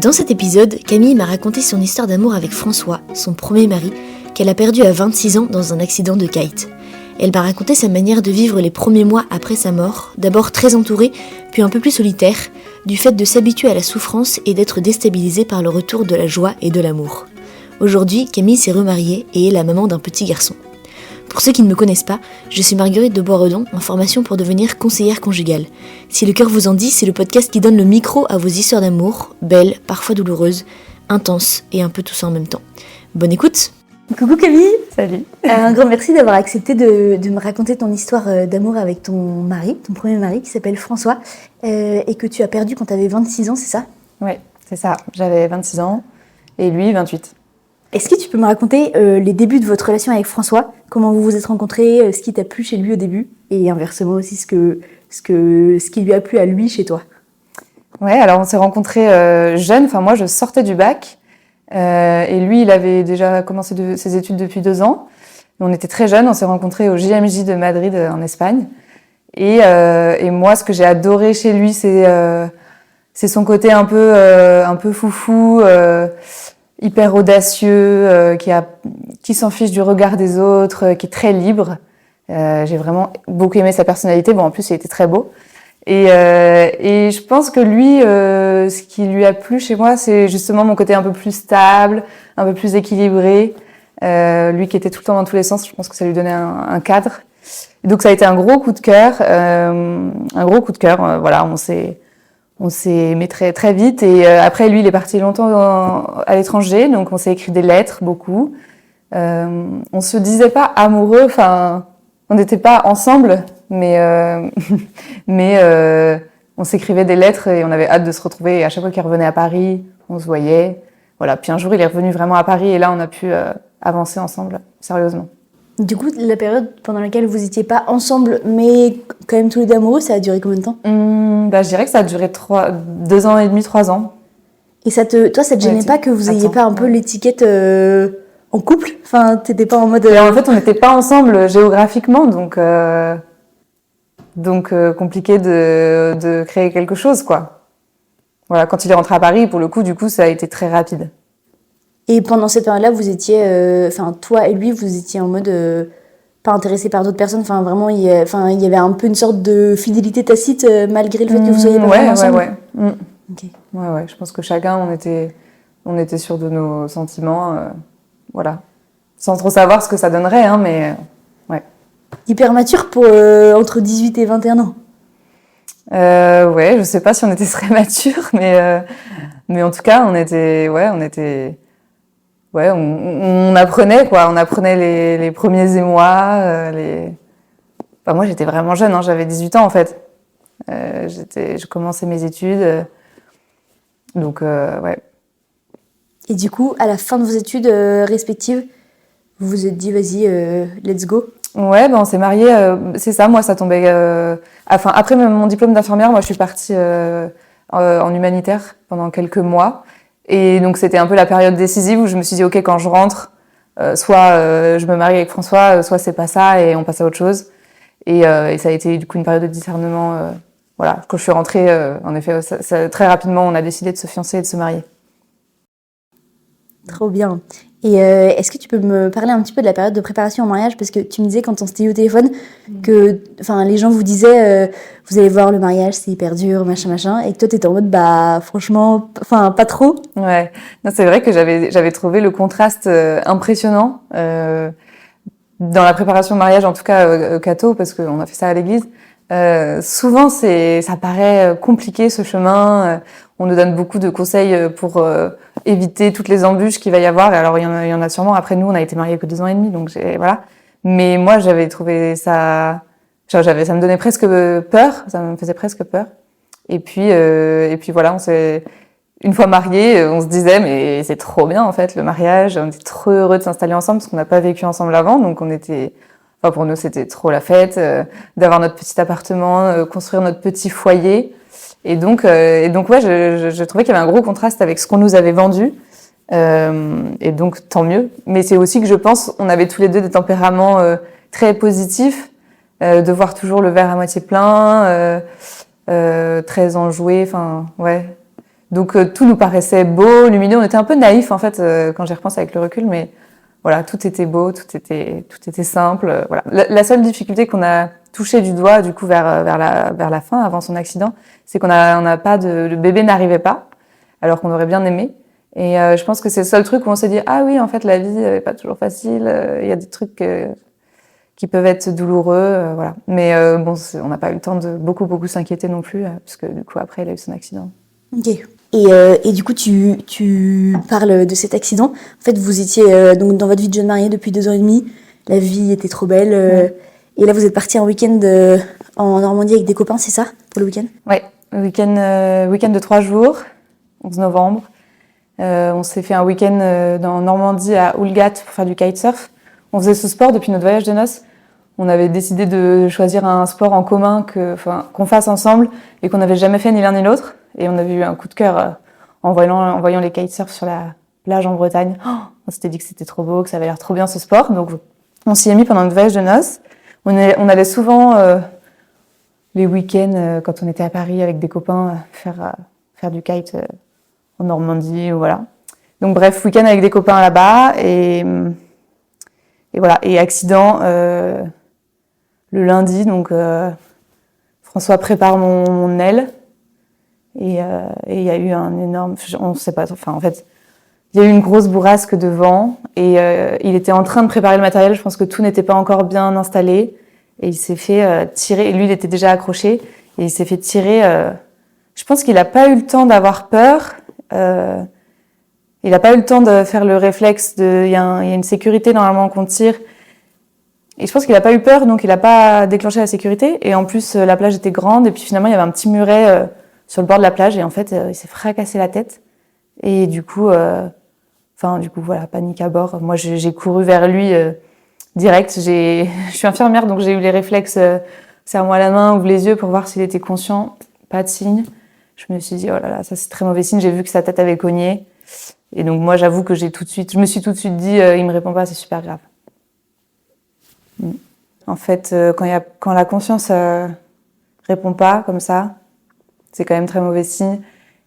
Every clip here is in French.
Dans cet épisode, Camille m'a raconté son histoire d'amour avec François, son premier mari, qu'elle a perdu à 26 ans dans un accident de kite. Elle m'a raconté sa manière de vivre les premiers mois après sa mort, d'abord très entourée, puis un peu plus solitaire, du fait de s'habituer à la souffrance et d'être déstabilisée par le retour de la joie et de l'amour. Aujourd'hui, Camille s'est remariée et est la maman d'un petit garçon. Pour ceux qui ne me connaissent pas, je suis Marguerite de Boisredon, en formation pour devenir conseillère conjugale. Si le cœur vous en dit, c'est le podcast qui donne le micro à vos histoires d'amour, belles, parfois douloureuses, intenses et un peu tout ça en même temps. Bonne écoute! Coucou Camille! Salut! Un grand merci d'avoir accepté de me raconter ton histoire d'amour avec ton mari, ton premier mari qui s'appelle François, et que tu as perdu quand tu avais 26 ans, c'est ça? Oui, c'est ça. J'avais 26 ans et lui 28. Est-ce que tu peux me raconter les débuts de votre relation avec François? Comment vous vous êtes rencontrés, ce qui t'a plu chez lui au début, et inversement aussi ce qui lui a plu à lui chez toi? Ouais, alors on s'est rencontrés jeunes. Enfin, moi, je sortais du bac et lui, il avait déjà commencé ses études depuis 2 ans. On était très jeunes. On s'est rencontrés au JMJ de Madrid en Espagne. Et moi, ce que j'ai adoré chez lui, c'est son côté un peu foufou. Hyper audacieux, qui s'en fiche du regard des autres, qui est très libre. J'ai vraiment beaucoup aimé sa personnalité. Bon, en plus, il était très beau. Et je pense que lui, ce qui lui a plu chez moi, c'est justement mon côté un peu plus stable, un peu plus équilibré. Lui qui était tout le temps dans tous les sens, je pense que ça lui donnait un cadre. Et donc, ça a été un gros coup de cœur. Voilà, on s'est aimé très très vite et après lui il est parti longtemps à l'étranger, donc on s'est écrit des lettres beaucoup. On se disait pas amoureux, enfin on n'était pas ensemble, mais on s'écrivait des lettres et on avait hâte de se retrouver. Et à chaque fois qu'il revenait à Paris, on se voyait. Voilà. Puis un jour il est revenu vraiment à Paris et là on a pu avancer ensemble sérieusement. Du coup, la période pendant laquelle vous étiez pas ensemble, mais quand même tous les deux amoureux, ça a duré combien de temps? Je dirais que ça a duré 2 ans et demi, 3 ans. Et toi, ça te gênait pas que vous ayez pas un peu l'étiquette en couple? Enfin, t'étais pas en mode... En fait, on n'était pas ensemble géographiquement, donc compliqué de créer quelque chose, quoi. Voilà, quand il est rentré à Paris, pour le coup, ça a été très rapide. Et pendant cette période-là, vous étiez, toi et lui, vous étiez en mode pas intéressé par d'autres personnes. Enfin, vraiment, il y avait un peu une sorte de fidélité tacite malgré le fait que vous soyez pas vraiment ensemble. Ouais. Okay. Ouais. Je pense que chacun, on était sûr de nos sentiments, voilà, sans trop savoir ce que ça donnerait, hein, mais ouais. Hyper mature pour entre 18 et 21 ans. Ouais, je sais pas si on était très matures, mais en tout cas, on apprenait, quoi. On apprenait les premiers émois. Enfin, moi, j'étais vraiment jeune, hein, j'avais 18 ans, en fait. Je commençais mes études. Donc, ouais. Et du coup, à la fin de vos études respectives, vous vous êtes dit, vas-y, let's go? Ouais, on s'est mariés. C'est ça, moi, ça tombait... après mon diplôme d'infirmière, moi, je suis partie en humanitaire pendant quelques mois. Et donc, c'était un peu la période décisive où je me suis dit, OK, quand je rentre, soit je me marie avec François, soit c'est pas ça et on passe à autre chose. Et ça a été, du coup, une période de discernement. Voilà, quand je suis rentrée, en effet, très rapidement, on a décidé de se fiancer et de se marier. Trop bien. Et est-ce que tu peux me parler un petit peu de la période de préparation au mariage? Parce que tu me disais quand on s'était eu au téléphone que les gens vous disaient vous allez voir, le mariage c'est hyper dur, machin, et que toi t'étais en mode franchement, pas trop. Ouais, non, c'est vrai que j'avais trouvé le contraste impressionnant dans la préparation au mariage, en tout cas catho, parce qu'on a fait ça à l'église. Souvent ça paraît compliqué ce chemin. On nous donne beaucoup de conseils pour éviter toutes les embûches qu'il va y avoir. Et alors il y en a sûrement. Après nous, on a été mariés que 2 ans et demi, donc voilà. Mais moi, j'avais trouvé ça, ça me donnait presque peur. Ça me faisait presque peur. Et puis voilà, une fois mariés, on se disait mais c'est trop bien en fait le mariage. On était trop heureux de s'installer ensemble parce qu'on n'a pas vécu ensemble avant, donc pour nous c'était trop la fête d'avoir notre petit appartement, construire notre petit foyer. Et donc ouais, je trouvais qu'il y avait un gros contraste avec ce qu'on nous avait vendu. Et donc tant mieux. Mais c'est aussi que je pense, on avait tous les deux des tempéraments très positifs, de voir toujours le verre à moitié plein, très enjoué. Enfin ouais. Donc tout nous paraissait beau, lumineux. On était un peu naïfs en fait quand j'y repense avec le recul, mais voilà, tout était beau, tout était simple. Voilà. La seule difficulté qu'on a touchée du doigt du coup vers la fin, avant son accident, c'est qu'on a pas le bébé n'arrivait pas, alors qu'on aurait bien aimé. Et je pense que c'est le seul truc où on s'est dit ah oui, en fait la vie est pas toujours facile. Il y a des trucs qui peuvent être douloureux, voilà. Mais bon, on n'a pas eu le temps de beaucoup s'inquiéter non plus, parce que du coup après il a eu son accident. Ok. Et du coup, tu parles de cet accident. En fait, vous étiez donc dans votre vie de jeune mariée depuis 2 ans et demi. La vie était trop belle. Et là, vous êtes partis en week-end en Normandie avec des copains, c'est ça, pour le week-end? Ouais, week-end de 3 jours, 11 novembre. On s'est fait un week-end dans Normandie à Oulgat pour faire du kitesurf. On faisait ce sport depuis notre voyage de noces. On avait décidé de choisir un sport en commun qu'on fasse ensemble et qu'on n'avait jamais fait ni l'un ni l'autre. Et on avait eu un coup de cœur en voyant les kitesurfs sur la plage en Bretagne. On s'était dit que c'était trop beau, que ça avait l'air trop bien ce sport. Donc on s'y est mis pendant notre voyage de noces. On allait souvent les week-ends quand on était à Paris avec des copains faire du kite en Normandie, voilà. Donc bref, week-end avec des copains là-bas et voilà. Et accident le lundi, donc François prépare mon aile et il y a eu un énorme, on sait pas, enfin en fait, il y a eu une grosse bourrasque de vent et il était en train de préparer le matériel. Je pense que tout n'était pas encore bien installé et il s'est fait tirer. Et lui, il était déjà accroché et il s'est fait tirer. Je pense qu'il a pas eu le temps d'avoir peur. Il a pas eu le temps de faire le réflexe il y a une sécurité normalement qu'on tire. Et je pense qu'il a pas eu peur, donc il a pas déclenché la sécurité. Et en plus, la plage était grande et puis finalement, il y avait un petit muret sur le bord de la plage et en fait, il s'est fracassé la tête. Et du coup, voilà, panique à bord. Moi, j'ai couru vers lui direct. Je suis infirmière, donc j'ai eu les réflexes serre-moi la main, ouvre les yeux pour voir s'il était conscient. Pas de signe. Je me suis dit, oh là là, ça c'est très mauvais signe. J'ai vu que sa tête avait cogné. Et donc moi, j'avoue que je me suis tout de suite dit, il me répond pas, c'est super grave. En fait, quand la conscience répond pas comme ça, c'est quand même très mauvais signe.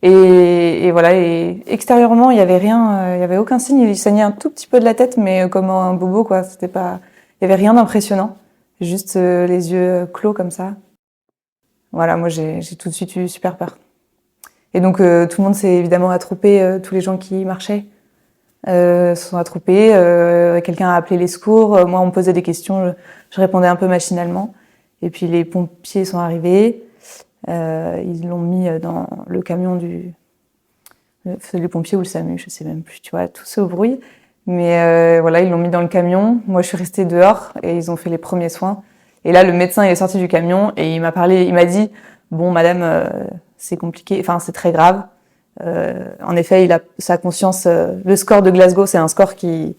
Et voilà. Et extérieurement, il y avait rien, il y avait aucun signe. Il saignait un tout petit peu de la tête, mais comme un bobo, quoi. C'était pas, il y avait rien d'impressionnant. Juste les yeux clos comme ça. Voilà. Moi, j'ai tout de suite eu super peur. Et donc, tout le monde s'est évidemment attroupé. Tous les gens qui marchaient se sont attroupés. Quelqu'un a appelé les secours. Moi, on me posait des questions. Je répondais un peu machinalement. Et puis, les pompiers sont arrivés. Ils l'ont mis dans le camion les pompiers ou le SAMU, je sais même plus, tu vois, tout ça au bruit. Mais voilà, ils l'ont mis dans le camion. Moi, je suis restée dehors et ils ont fait les premiers soins. Et là, le médecin, il est sorti du camion et il m'a dit, bon, madame, c'est compliqué, enfin, c'est très grave. En effet, il a sa conscience, le score de Glasgow, c'est un score qui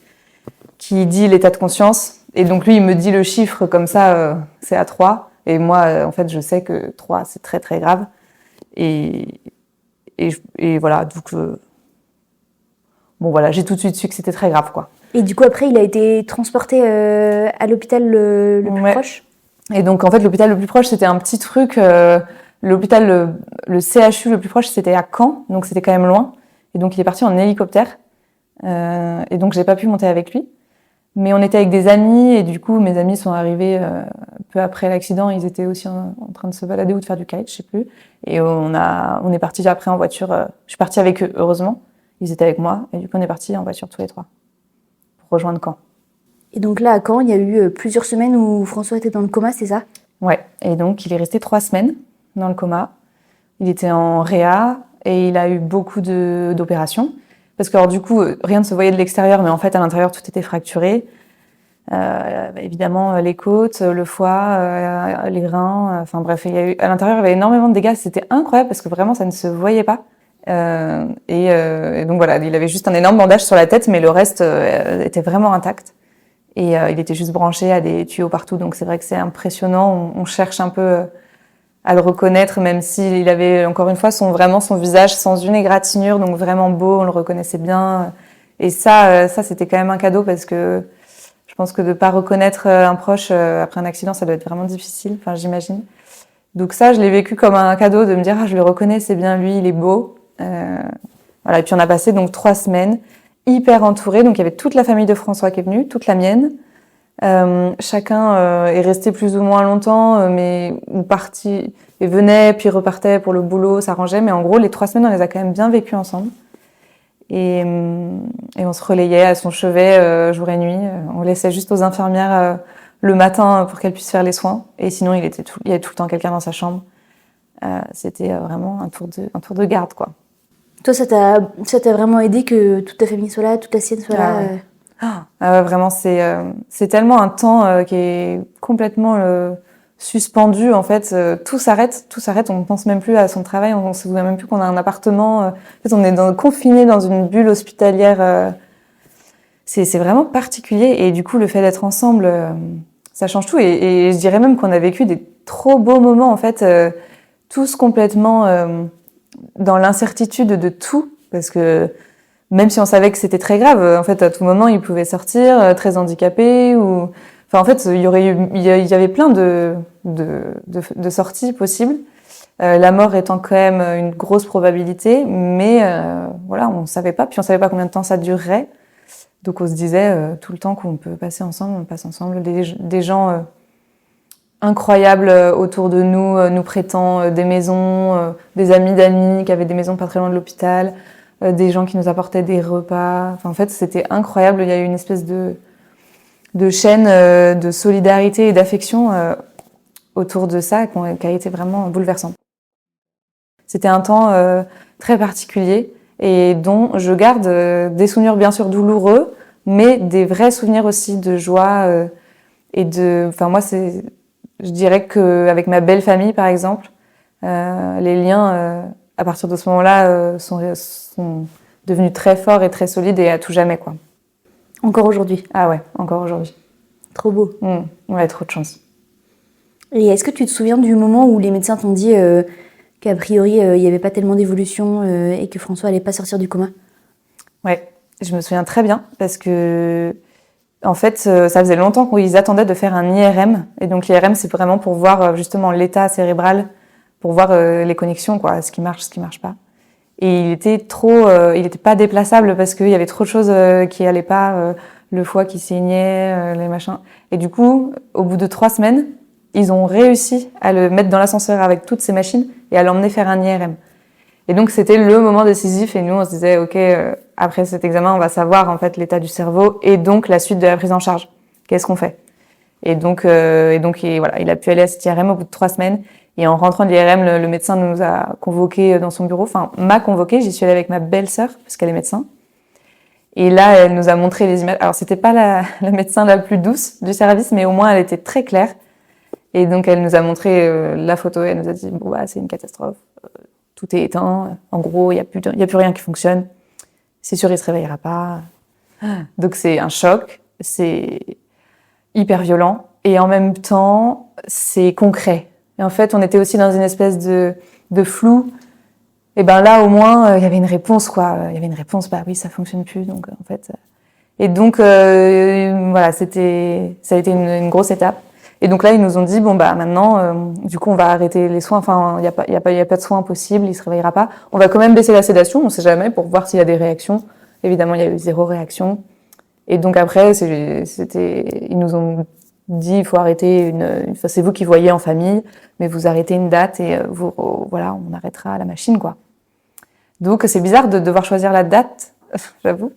dit l'état de conscience. Et donc, lui, il me dit le chiffre comme ça, c'est à 3. Et moi, en fait, je sais que 3, c'est très, très grave. Et voilà, donc, bon, voilà, j'ai tout de suite su que c'était très grave, quoi. Et du coup, après, il a été transporté à l'hôpital le plus proche? Et donc, en fait, l'hôpital le plus proche, c'était un petit truc. L'hôpital, le CHU le plus proche, c'était à Caen, donc c'était quand même loin. Et donc, il est parti en hélicoptère. Et donc, j'ai pas pu monter avec lui. Mais on était avec des amis, et du coup, mes amis sont arrivés peu après l'accident. Ils étaient aussi en train de se balader ou de faire du kite, je sais plus. Et on est partis après en voiture. Je suis partie avec eux, heureusement. Ils étaient avec moi, et du coup, on est partis en voiture tous les 3 pour rejoindre Caen. Et donc là, à Caen, il y a eu plusieurs semaines où François était dans le coma, c'est ça? Ouais. Et donc, il est resté 3 semaines dans le coma. Il était en réa et il a eu beaucoup d'opérations. Parce que alors, du coup, rien ne se voyait de l'extérieur, mais en fait, à l'intérieur, tout était fracturé. Évidemment, les côtes, le foie, les reins. Enfin bref, à l'intérieur, il y avait énormément de dégâts. C'était incroyable parce que vraiment, ça ne se voyait pas. Et donc voilà, il avait juste un énorme bandage sur la tête, mais le reste était vraiment intact. Et il était juste branché à des tuyaux partout. Donc c'est vrai que c'est impressionnant. On cherche un peu à le reconnaître, même s'il avait encore une fois son visage sans une égratignure, donc vraiment beau, on le reconnaissait bien. Et ça c'était quand même un cadeau parce que je pense que de pas reconnaître un proche après un accident, ça doit être vraiment difficile. Enfin, j'imagine. Donc ça, je l'ai vécu comme un cadeau de me dire, je le reconnais, c'est bien lui, il est beau. Voilà. Et puis on a passé donc 3 semaines hyper entourés. Donc il y avait toute la famille de François qui est venue, toute la mienne. Chacun est resté plus ou moins longtemps, mais ou parti et venait puis repartait pour le boulot, s'arrangeait. Mais en gros, les 3 semaines, on les a quand même bien vécues ensemble. Et on se relayait à son chevet jour et nuit. On laissait juste aux infirmières le matin pour qu'elles puissent faire les soins. Et sinon, il y avait tout le temps quelqu'un dans sa chambre. C'était vraiment un tour de garde, quoi. Toi, ça t'a vraiment aidé que toute ta famille soit là, toute la sienne soit là. Ouais. Ouais, vraiment, c'est tellement un temps qui est complètement suspendu, en fait. Tout s'arrête. On ne pense même plus à son travail. On ne se souvient même plus qu'on a un appartement. En fait, on est confiné dans une bulle hospitalière. C'est vraiment particulier. Et du coup, le fait d'être ensemble, ça change tout. Et je dirais même qu'on a vécu des trop beaux moments, en fait, tous complètement dans l'incertitude de tout, parce que même si on savait que c'était très grave, en fait, à tout moment, il pouvait sortir très handicapé ou, enfin, en fait, il y avait plein de sorties possibles. La mort étant quand même une grosse probabilité, mais voilà, on savait pas, puis on savait pas combien de temps ça durerait. Donc on se disait tout le temps qu'on peut passer ensemble, on passe ensemble. Des gens incroyables autour de nous, nous prêtant des maisons, des amis d'amis qui avaient des maisons pas très loin de l'hôpital, des gens qui nous apportaient des repas. Enfin, en fait, c'était incroyable. Il y a eu une espèce de chaîne de solidarité et d'affection autour de ça qui a été vraiment bouleversante. C'était un temps très particulier et dont je garde des souvenirs bien sûr douloureux, mais des vrais souvenirs aussi de joie et de. Enfin, moi, je dirais que avec ma belle famille, par exemple, les liens à partir de ce moment-là sont devenus très forts et très solides et à tout jamais, quoi. Encore aujourd'hui. Ah ouais, encore aujourd'hui. Trop beau. Ouais, trop de chance. Et est-ce que tu te souviens du moment où les médecins t'ont dit qu'a priori il n'y avait pas tellement d'évolution et que François allait pas sortir du coma? Ouais, je me souviens très bien parce que en fait, ça faisait longtemps qu'ils attendaient de faire un IRM. Et donc l'IRM, c'est vraiment pour voir justement l'état cérébral, pour voir les connexions, quoi, ce qui marche pas. Et il était pas déplaçable parce qu'il y avait trop de choses qui allaient pas, le foie qui saignait, les machins. Et du coup, au bout de 3 semaines, ils ont réussi à le mettre dans l'ascenseur avec toutes ces machines et à l'emmener faire un IRM. Et donc c'était le moment décisif et nous on se disait ok, après cet examen on va savoir en fait l'état du cerveau et donc la suite de la prise en charge. Qu'est-ce qu'on fait? Et donc voilà, il a pu aller à cet IRM au bout de 3 semaines et en rentrant de l'IRM le médecin nous a convoqués dans son bureau, enfin m'a convoqué, j'y suis allée avec ma belle-sœur parce qu'elle est médecin. Et là elle nous a montré les images. Alors c'était pas la médecin la plus douce du service mais au moins elle était très claire. Et donc elle nous a montré la photo et elle nous a dit bon bah c'est une catastrophe. Tout est éteint. En gros, il y a plus rien qui fonctionne. C'est sûr, il se réveillera pas. Donc c'est un choc. C'est hyper violent et en même temps, c'est concret. Et en fait, on était aussi dans une espèce de flou. Et ben là, au moins, il y avait une réponse, quoi. Il y avait une réponse. Bah oui, ça fonctionne plus. Donc en fait, et donc voilà, ça a été une grosse étape. Et donc là, ils nous ont dit bon bah maintenant, du coup, on va arrêter les soins. Enfin, il y a pas de soins possibles. Il se réveillera pas. On va quand même baisser la sédation. On sait jamais pour voir s'il y a des réactions. Évidemment, il y a eu 0 réaction. Et donc après, ils nous ont dit il faut arrêter enfin, c'est vous qui voyez en famille, mais vous arrêtez une date et voilà, on arrêtera la machine, quoi. Donc c'est bizarre de devoir choisir la date, j'avoue.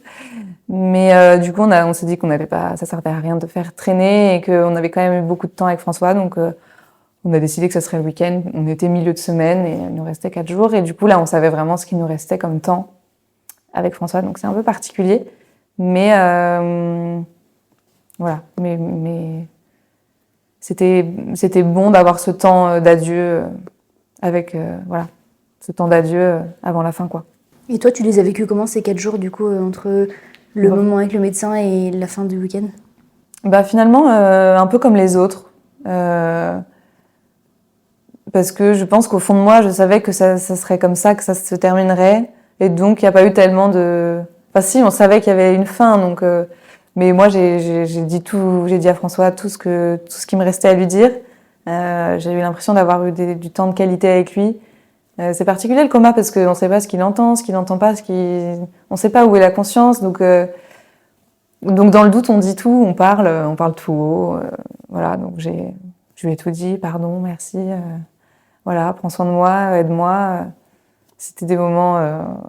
Mais du coup, on s'est dit qu'on n'avait pas, ça servait à rien de faire traîner et qu'on avait quand même eu beaucoup de temps avec François, donc on a décidé que ce serait le week-end. On était milieu de semaine et il nous restait 4 jours et du coup là, on savait vraiment ce qu'il nous restait comme temps avec François, donc c'est un peu particulier, mais voilà. Mais c'était bon d'avoir ce temps d'adieu avec voilà, ce temps d'adieu avant la fin, quoi. Et toi, tu les as vécus comment ces 4 jours, du coup, entre le moment avec le médecin et la fin du week-end? Bah finalement, un peu comme les autres. Parce que je pense qu'au fond de moi, je savais que ça serait comme ça, que ça se terminerait. Et donc, il n'y a pas eu tellement de... Enfin si, on savait qu'il y avait une fin, donc... Mais moi, j'ai dit à François tout ce qui me restait à lui dire. J'ai eu l'impression d'avoir eu du temps de qualité avec lui. C'est particulier le coma parce qu'on sait pas ce qu'il entend, ce qu'il n'entend pas, on sait pas où est la conscience. Donc dans le doute, on dit tout, on parle tout haut. Voilà, donc je lui ai tout dit, pardon, merci, voilà, prends soin de moi, aide-moi. C'était des moments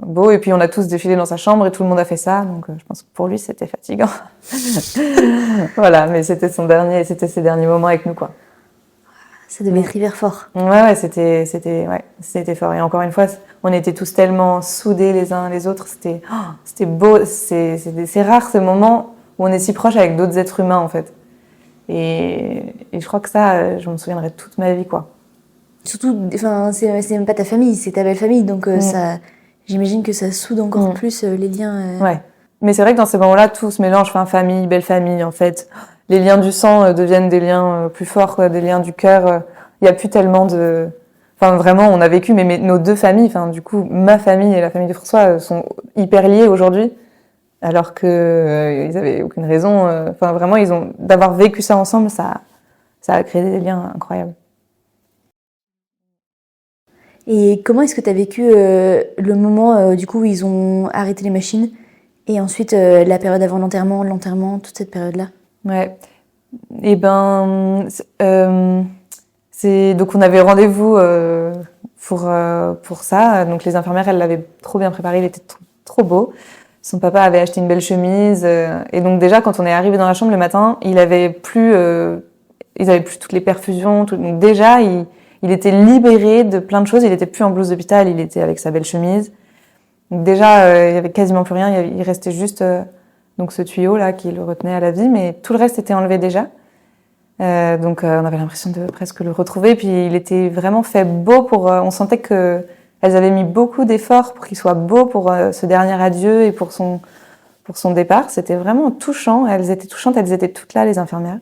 beaux, et puis on a tous défilé dans sa chambre et tout le monde a fait ça, donc je pense que pour lui c'était fatigant. Voilà, mais c'était ses derniers moments avec nous, quoi. Ça devait être hyper fort. Ouais, c'était fort. Et encore une fois, on était tous tellement soudés les uns les autres, c'était beau, c'est rare ces moments où on est si proche avec d'autres êtres humains, en fait. Et je crois que ça, je m'en souviendrai toute ma vie, quoi. Surtout, enfin, c'est même pas ta famille, c'est ta belle famille, donc ça, j'imagine que ça soude encore plus les liens. Ouais. Mais c'est vrai que dans ces moments-là, tout se mélange, enfin, famille, belle famille, en fait. Les liens du sang deviennent des liens plus forts, quoi, des liens du cœur. Il y a plus tellement de... Enfin, vraiment, on a vécu, mais nos deux familles, enfin, du coup, ma famille et la famille de François sont hyper liées aujourd'hui, alors que ils avaient aucune raison. Enfin, vraiment, d'avoir vécu ça ensemble, ça a créé des liens incroyables. Et comment est-ce que tu as vécu le moment du coup où ils ont arrêté les machines et ensuite la période avant l'enterrement, toute cette période-là? Ouais. Et donc on avait rendez-vous pour ça. Donc les infirmières, elles l'avaient trop bien préparé, il était trop beau. Son papa avait acheté une belle chemise et donc déjà quand on est arrivé dans la chambre le matin, ils avaient plus toutes les perfusions. Donc déjà il était libéré de plein de choses. Il était plus en blouse d'hôpital, il était avec sa belle chemise. Donc déjà, il y avait quasiment plus rien. Il restait juste donc ce tuyau là qui le retenait à la vie, mais tout le reste était enlevé déjà. Donc on avait l'impression de presque le retrouver. Puis il était vraiment fait beau on sentait que elles avaient mis beaucoup d'efforts pour qu'il soit beau pour ce dernier adieu et pour son départ. C'était vraiment touchant. Elles étaient touchantes. Elles étaient toutes là, les infirmières.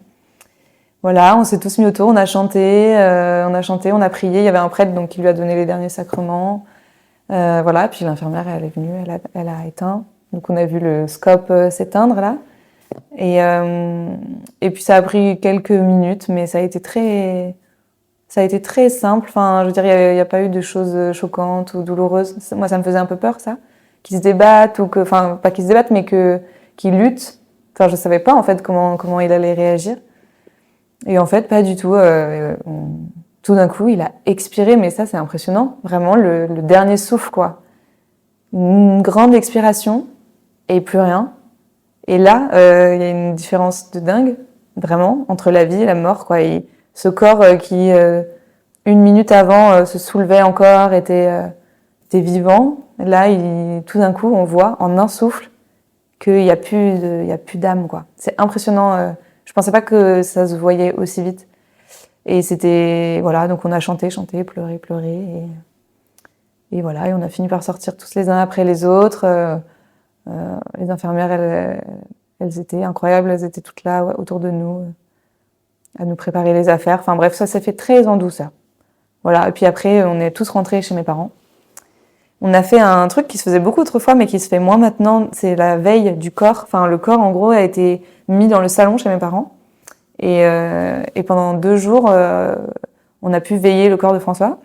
Voilà, on s'est tous mis autour, on a chanté, on a prié. Il y avait un prêtre donc qui lui a donné les derniers sacrements. Voilà, puis l'infirmière elle est venue, elle a éteint. Donc on a vu le scope s'éteindre là. Et puis ça a pris quelques minutes, mais ça a été très simple. Enfin, je veux dire, il y a pas eu de choses choquantes ou douloureuses. Moi, ça me faisait un peu peur ça, qu'ils se débattent enfin pas qu'ils se débattent, mais qu'ils luttent. Enfin, je savais pas en fait comment il allait réagir. Et en fait, pas du tout. Tout d'un coup, il a expiré, mais ça, c'est impressionnant. Vraiment, le dernier souffle, quoi. Une grande expiration et plus rien. Et là, il y a une différence de dingue, vraiment, entre la vie et la mort, quoi. Ce corps qui, une minute avant, se soulevait encore, était vivant. Là, tout d'un coup, on voit en un souffle qu'il y a plus d'âme, quoi. C'est impressionnant. Je pensais pas que ça se voyait aussi vite. Et c'était, voilà, donc on a chanté, pleuré, et voilà, et on a fini par sortir tous les uns après les autres. Les infirmières, elles étaient incroyables, elles étaient toutes là, ouais, autour de nous, à nous préparer les affaires. Enfin bref, ça s'est fait très en douceur. Voilà, et puis après, on est tous rentrés chez mes parents. On a fait un truc qui se faisait beaucoup autrefois, mais qui se fait moins maintenant, c'est la veille du corps. Enfin, le corps, en gros, a été mis dans le salon chez mes parents. Et pendant 2 jours, on a pu veiller le corps de François.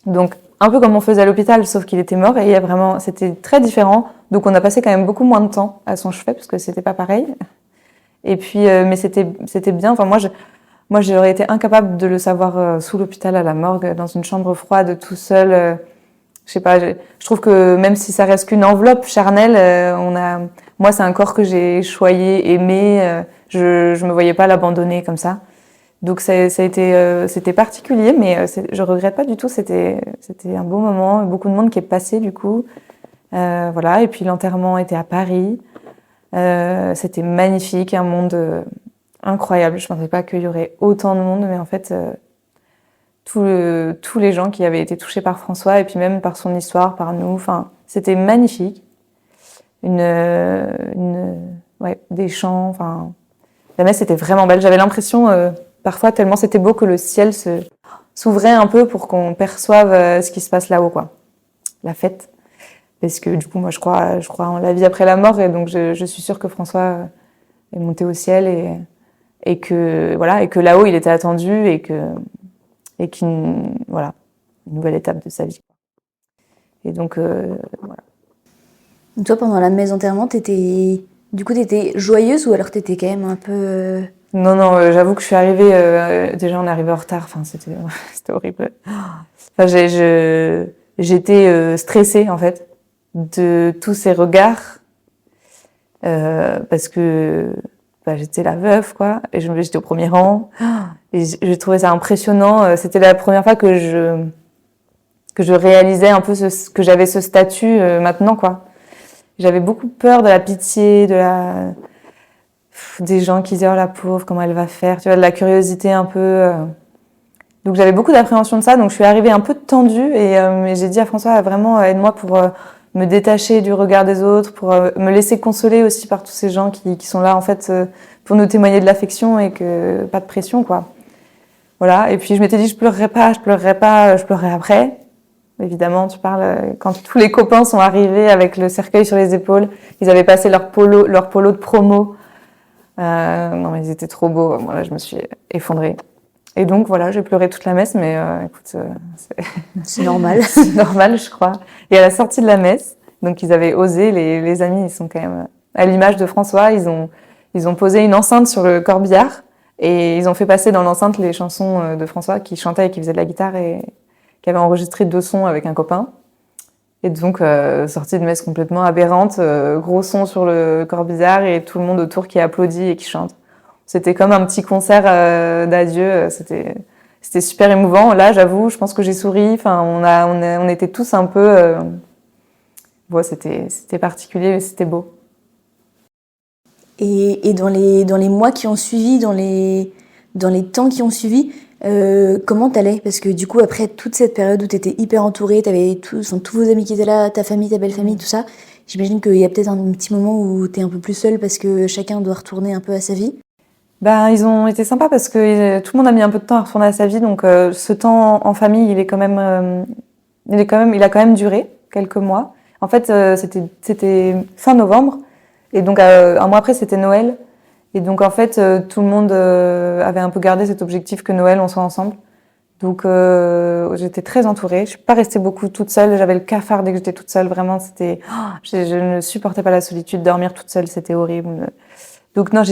Donc, un peu comme on faisait à l'hôpital, sauf qu'il était mort, et c'était très différent. Donc, on a passé quand même beaucoup moins de temps à son chevet, parce que c'était pas pareil. Et puis, mais c'était bien. Enfin, moi, j'aurais été incapable de le savoir sous l'hôpital à la morgue, dans une chambre froide, tout seul. Je sais pas, je trouve que même si ça reste qu'une enveloppe charnelle, moi, c'est un corps que j'ai choyé, aimé. Je me voyais pas l'abandonner comme ça. Donc c'était particulier, mais je regrette pas du tout. C'était un beau moment, beaucoup de monde qui est passé du coup. Voilà, et puis l'enterrement était à Paris. C'était magnifique, un monde incroyable. Je pensais pas qu'il y aurait autant de monde, mais en fait tous les gens qui avaient été touchés par François et puis même par son histoire, par nous. Enfin, c'était magnifique. Des chants. Enfin, la messe était vraiment belle. J'avais l'impression, parfois, tellement c'était beau que le ciel s'ouvrait un peu pour qu'on perçoive ce qui se passe là-haut, quoi. La fête. Parce que du coup, moi, je crois en la vie après la mort, et donc je suis sûre que François est monté au ciel et que voilà, et que là-haut il était attendu et qu'une voilà, une nouvelle étape de sa vie. Et donc, voilà. Donc toi, pendant la messe d'enterrement, t'étais joyeuse ou alors t'étais quand même un peu... Non, j'avoue que je suis arrivée, déjà on est arrivé en retard, enfin c'était horrible. Enfin, j'étais stressée en fait de tous ces regards parce que j'étais la veuve quoi, et j'étais au premier rang et j'ai trouvé ça impressionnant. C'était la première fois que je réalisais un peu que j'avais ce statut maintenant quoi. J'avais beaucoup peur de la pitié, des gens qui disaient oh la pauvre comment elle va faire, tu vois, de la curiosité un peu. Donc j'avais beaucoup d'appréhension de ça, donc je suis arrivée un peu tendue et j'ai dit à François vraiment aide-moi pour me détacher du regard des autres, pour me laisser consoler aussi par tous ces gens qui sont là en fait pour nous témoigner de l'affection et que pas de pression quoi. Voilà, et puis je m'étais dit je pleurerai pas, je pleurerai après. Évidemment, tu parles quand tous les copains sont arrivés avec le cercueil sur les épaules, ils avaient passé leur polo de promo. Non mais ils étaient trop beaux, moi là je me suis effondrée. Et donc voilà, j'ai pleuré toute la messe, mais écoute, C'est normal. c'est normal, je crois. Et à la sortie de la messe, donc ils avaient osé, les amis, ils sont quand même à l'image de François, ils ont posé une enceinte sur le corbillard et ils ont fait passer dans l'enceinte les chansons de François qui chantait et qui faisait de la guitare et qui avait enregistré 2 sons avec un copain. Et donc sortie de messe complètement aberrante, gros son sur le corbillard et tout le monde autour qui applaudit et qui chante. C'était comme un petit concert d'adieu. C'était super émouvant. Là, j'avoue, je pense que j'ai souri. Enfin, on était tous un peu. Bon, c'était particulier, mais c'était beau. Et dans les mois qui ont suivi, dans les temps qui ont suivi, comment t'allais? Parce que du coup, après toute cette période où t'étais hyper entourée, t'avais tous vos amis qui étaient là, ta famille, ta belle famille, tout ça, j'imagine qu'il y a peut-être un petit moment où t'es un peu plus seule parce que chacun doit retourner un peu à sa vie. Ben, ils ont été sympas parce que tout le monde a mis un peu de temps à retourner à sa vie. Donc, ce temps en famille, il a quand même duré quelques mois. En fait, c'était fin novembre. Et donc, un mois après, c'était Noël. Et donc, en fait, tout le monde avait un peu gardé cet objectif que Noël, on soit ensemble. Donc, j'étais très entourée. Je suis pas restée beaucoup toute seule. J'avais le cafard dès que j'étais toute seule. Vraiment, je ne supportais pas la solitude. Dormir toute seule, c'était horrible. Donc, non,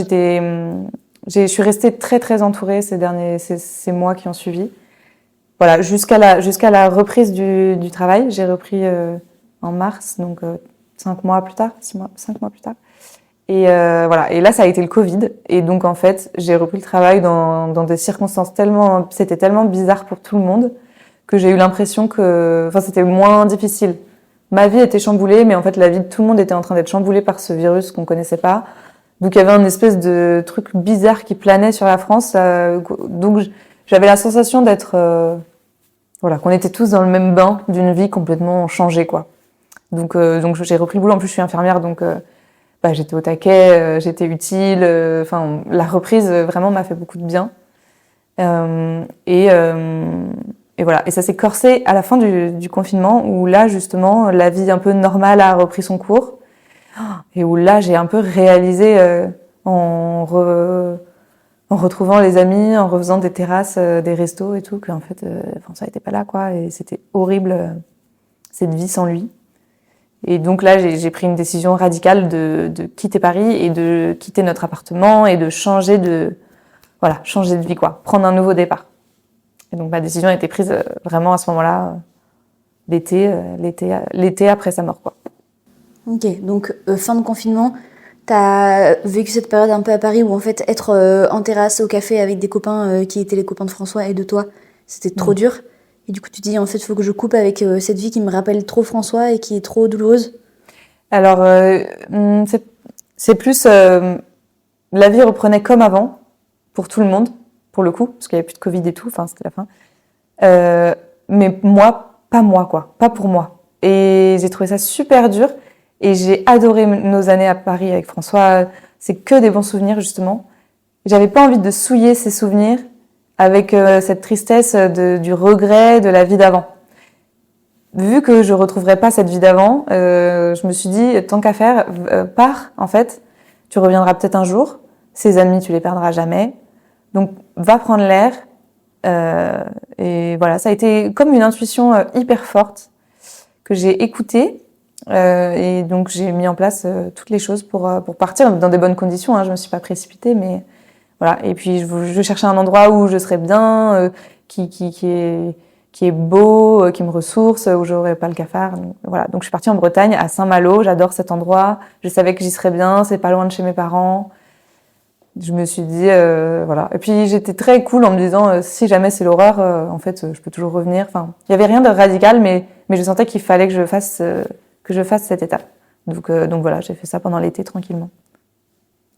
je suis restée très, très entourée ces mois qui ont suivi. Voilà, jusqu'à la reprise du travail. J'ai repris en mars, donc 5 mois plus tard. Et voilà. Et là, ça a été le Covid. Et donc, en fait, j'ai repris le travail dans des circonstances c'était tellement bizarre pour tout le monde que j'ai eu l'impression c'était moins difficile. Ma vie était chamboulée, mais en fait, la vie de tout le monde était en train d'être chamboulée par ce virus qu'on connaissait pas. Donc, il y avait une espèce de truc bizarre qui planait sur la France. Donc, j'avais la sensation qu'on était tous dans le même bain d'une vie complètement changée, quoi. Donc j'ai repris le boulot. En plus, je suis infirmière, donc j'étais au taquet, j'étais utile. La reprise vraiment m'a fait beaucoup de bien. Et voilà. Et ça s'est corsé à la fin du confinement, où là justement la vie un peu normale a repris son cours, et où là j'ai un peu réalisé en retrouvant les amis, en refaisant des terrasses, des restos et tout, qu'en fait François était pas là, quoi, et c'était horrible cette vie sans lui. Et donc là, j'ai pris une décision radicale de quitter Paris et de quitter notre appartement et de changer de vie, quoi. Prendre un nouveau départ. Et donc, ma décision a été prise vraiment à ce moment-là, l'été après sa mort, quoi. Ok, donc fin de confinement, t'as vécu cette période un peu à Paris où en fait être en terrasse au café avec des copains qui étaient les copains de François et de toi, c'était trop dur. Et du coup, tu te dis, en fait, il faut que je coupe avec cette vie qui me rappelle trop François et qui est trop douloureuse. Alors, c'est plus... la vie reprenait comme avant, pour tout le monde, pour le coup, parce qu'il n'y avait plus de Covid et tout, enfin, c'était la fin. Mais moi, pas moi, quoi. Pas pour moi. Et j'ai trouvé ça super dur. Et j'ai adoré nos années à Paris avec François. C'est que des bons souvenirs, justement. J'avais pas envie de souiller ces souvenirs avec cette tristesse du regret de la vie d'avant. Vu que je retrouverais pas cette vie d'avant, je me suis dit, tant qu'à faire, pars, en fait. Tu reviendras peut-être un jour. Ces amis, tu les perdras jamais. Donc, va prendre l'air. Et voilà, ça a été comme une intuition hyper forte que j'ai écouté. Et donc j'ai mis en place toutes les choses pour partir dans des bonnes conditions. Hein. Je me suis pas précipitée, mais voilà. Et puis je cherchais un endroit où je serais bien, qui est beau, qui me ressource, où j'aurais pas le cafard. Donc, voilà. Donc je suis partie en Bretagne, à Saint-Malo. J'adore cet endroit. Je savais que j'y serais bien. C'est pas loin de chez mes parents. Je me suis dit voilà. Et puis j'étais très cool en me disant si jamais c'est l'horreur, en fait, je peux toujours revenir. Enfin, il y avait rien de radical, mais je sentais qu'il fallait que je fasse cette étape. Donc voilà, j'ai fait ça pendant l'été tranquillement.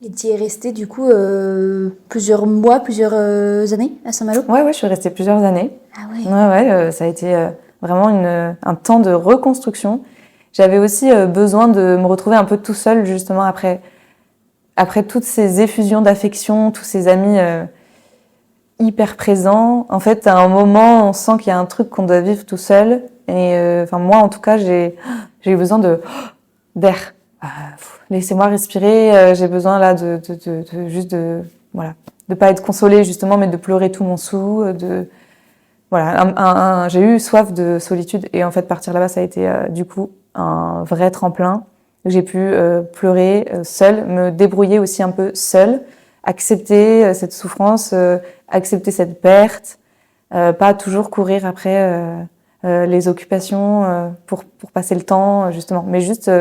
Et tu y es restée du coup plusieurs mois, plusieurs années à Saint-Malo? Ouais, je suis restée plusieurs années. Ah ouais. Ouais, ça a été vraiment un temps de reconstruction. J'avais aussi besoin de me retrouver un peu tout seule justement après toutes ces effusions d'affection, tous ces amis hyper présents. En fait, à un moment, on sent qu'il y a un truc qu'on doit vivre tout seul. Et enfin moi, en tout cas, j'ai eu besoin d'air. Laissez-moi respirer. J'ai besoin là de juste voilà, de pas être consolée justement, mais de pleurer tout mon soûl. Voilà, j'ai eu soif de solitude. Et en fait, partir là-bas, ça a été du coup un vrai tremplin. J'ai pu pleurer seule, me débrouiller aussi un peu seule, accepter cette souffrance, accepter cette perte, pas toujours courir après les occupations pour passer le temps justement, mais juste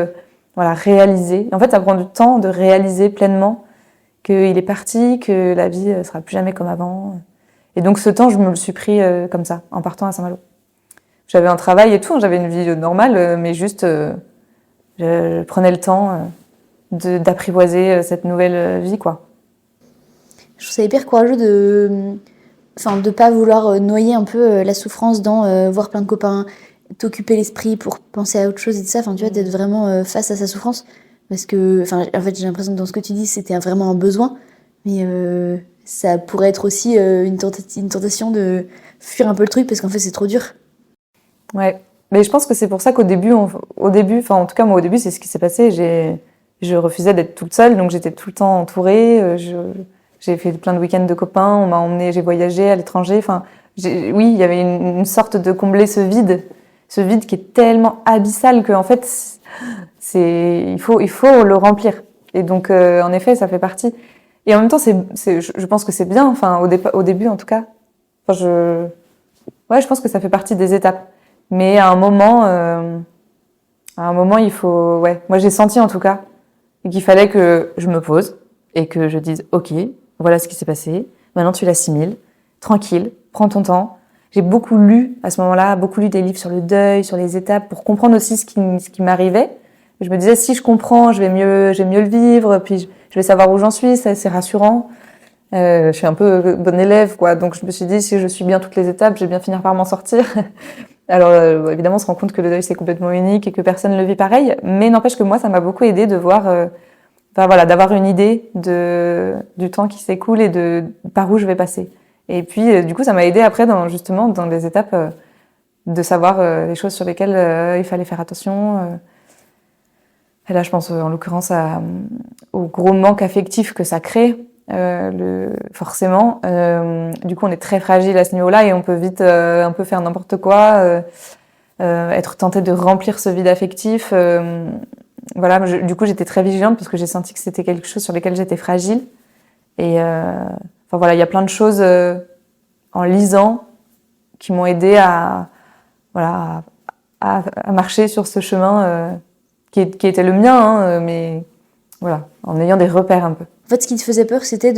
voilà, réaliser. En fait, ça prend du temps de réaliser pleinement qu'il est parti, que la vie sera plus jamais comme avant. Et donc ce temps, je me le suis pris comme ça, en partant à Saint-Malo. J'avais un travail et tout, j'avais une vie normale, mais juste je prenais le temps d'apprivoiser cette nouvelle vie, quoi. Je trouve ça hyper courageux de pas vouloir noyer un peu la souffrance dans voir plein de copains, t'occuper l'esprit pour penser à autre chose et tout ça. Enfin, tu vois, d'être vraiment face à sa souffrance. Parce que, enfin, en fait, j'ai l'impression que dans ce que tu dis, c'était vraiment un besoin. Mais ça pourrait être aussi une tentation de fuir un peu le truc parce qu'en fait, c'est trop dur. Ouais. Mais je pense que c'est pour ça qu'au début, enfin, en tout cas, moi, au début, c'est ce qui s'est passé. Je refusais d'être toute seule, donc j'étais tout le temps entourée. J'ai fait plein de week-ends de copains, on m'a emmenée, j'ai voyagé à l'étranger. Enfin, oui, il y avait une sorte de combler ce vide qui est tellement abyssal qu'en fait, il faut le remplir. Et donc, en effet, ça fait partie. Et en même temps, je pense que c'est bien. Enfin, au début, en tout cas. Enfin, je pense que ça fait partie des étapes. Mais à un moment, il faut, ouais. Moi, j'ai senti en tout cas qu'il fallait que je me pose et que je dise, ok, voilà ce qui s'est passé. Maintenant, tu l'assimiles, tranquille, prends ton temps. J'ai beaucoup lu à ce moment-là, des livres sur le deuil, sur les étapes, pour comprendre aussi ce qui m'arrivait. Je me disais, si je comprends, je vais mieux le vivre, puis je vais savoir où j'en suis, c'est rassurant. Je suis un peu bonne élève, quoi. Donc, je me suis dit, si je suis bien toutes les étapes, je vais bien finir par m'en sortir. Alors, évidemment, on se rend compte que le deuil, c'est complètement unique et que personne ne le vit pareil. Mais n'empêche que moi, ça m'a beaucoup aidé de voir, d'avoir une idée du temps qui s'écoule et de par où je vais passer. Et puis, du coup, ça m'a aidé après dans les étapes de savoir les choses sur lesquelles il fallait faire attention. Et là, je pense en l'occurrence au gros manque affectif que ça crée. Forcément, du coup, on est très fragile à ce niveau-là et on peut vite un peu faire n'importe quoi, être tenté de remplir ce vide affectif. Voilà, du coup, j'étais très vigilante parce que j'ai senti que c'était quelque chose sur lequel j'étais fragile. Et enfin voilà, il y a plein de choses en lisant qui m'ont aidé à marcher sur ce chemin qui était le mien, hein, mais voilà, en ayant des repères un peu. En fait, ce qui te faisait peur, c'était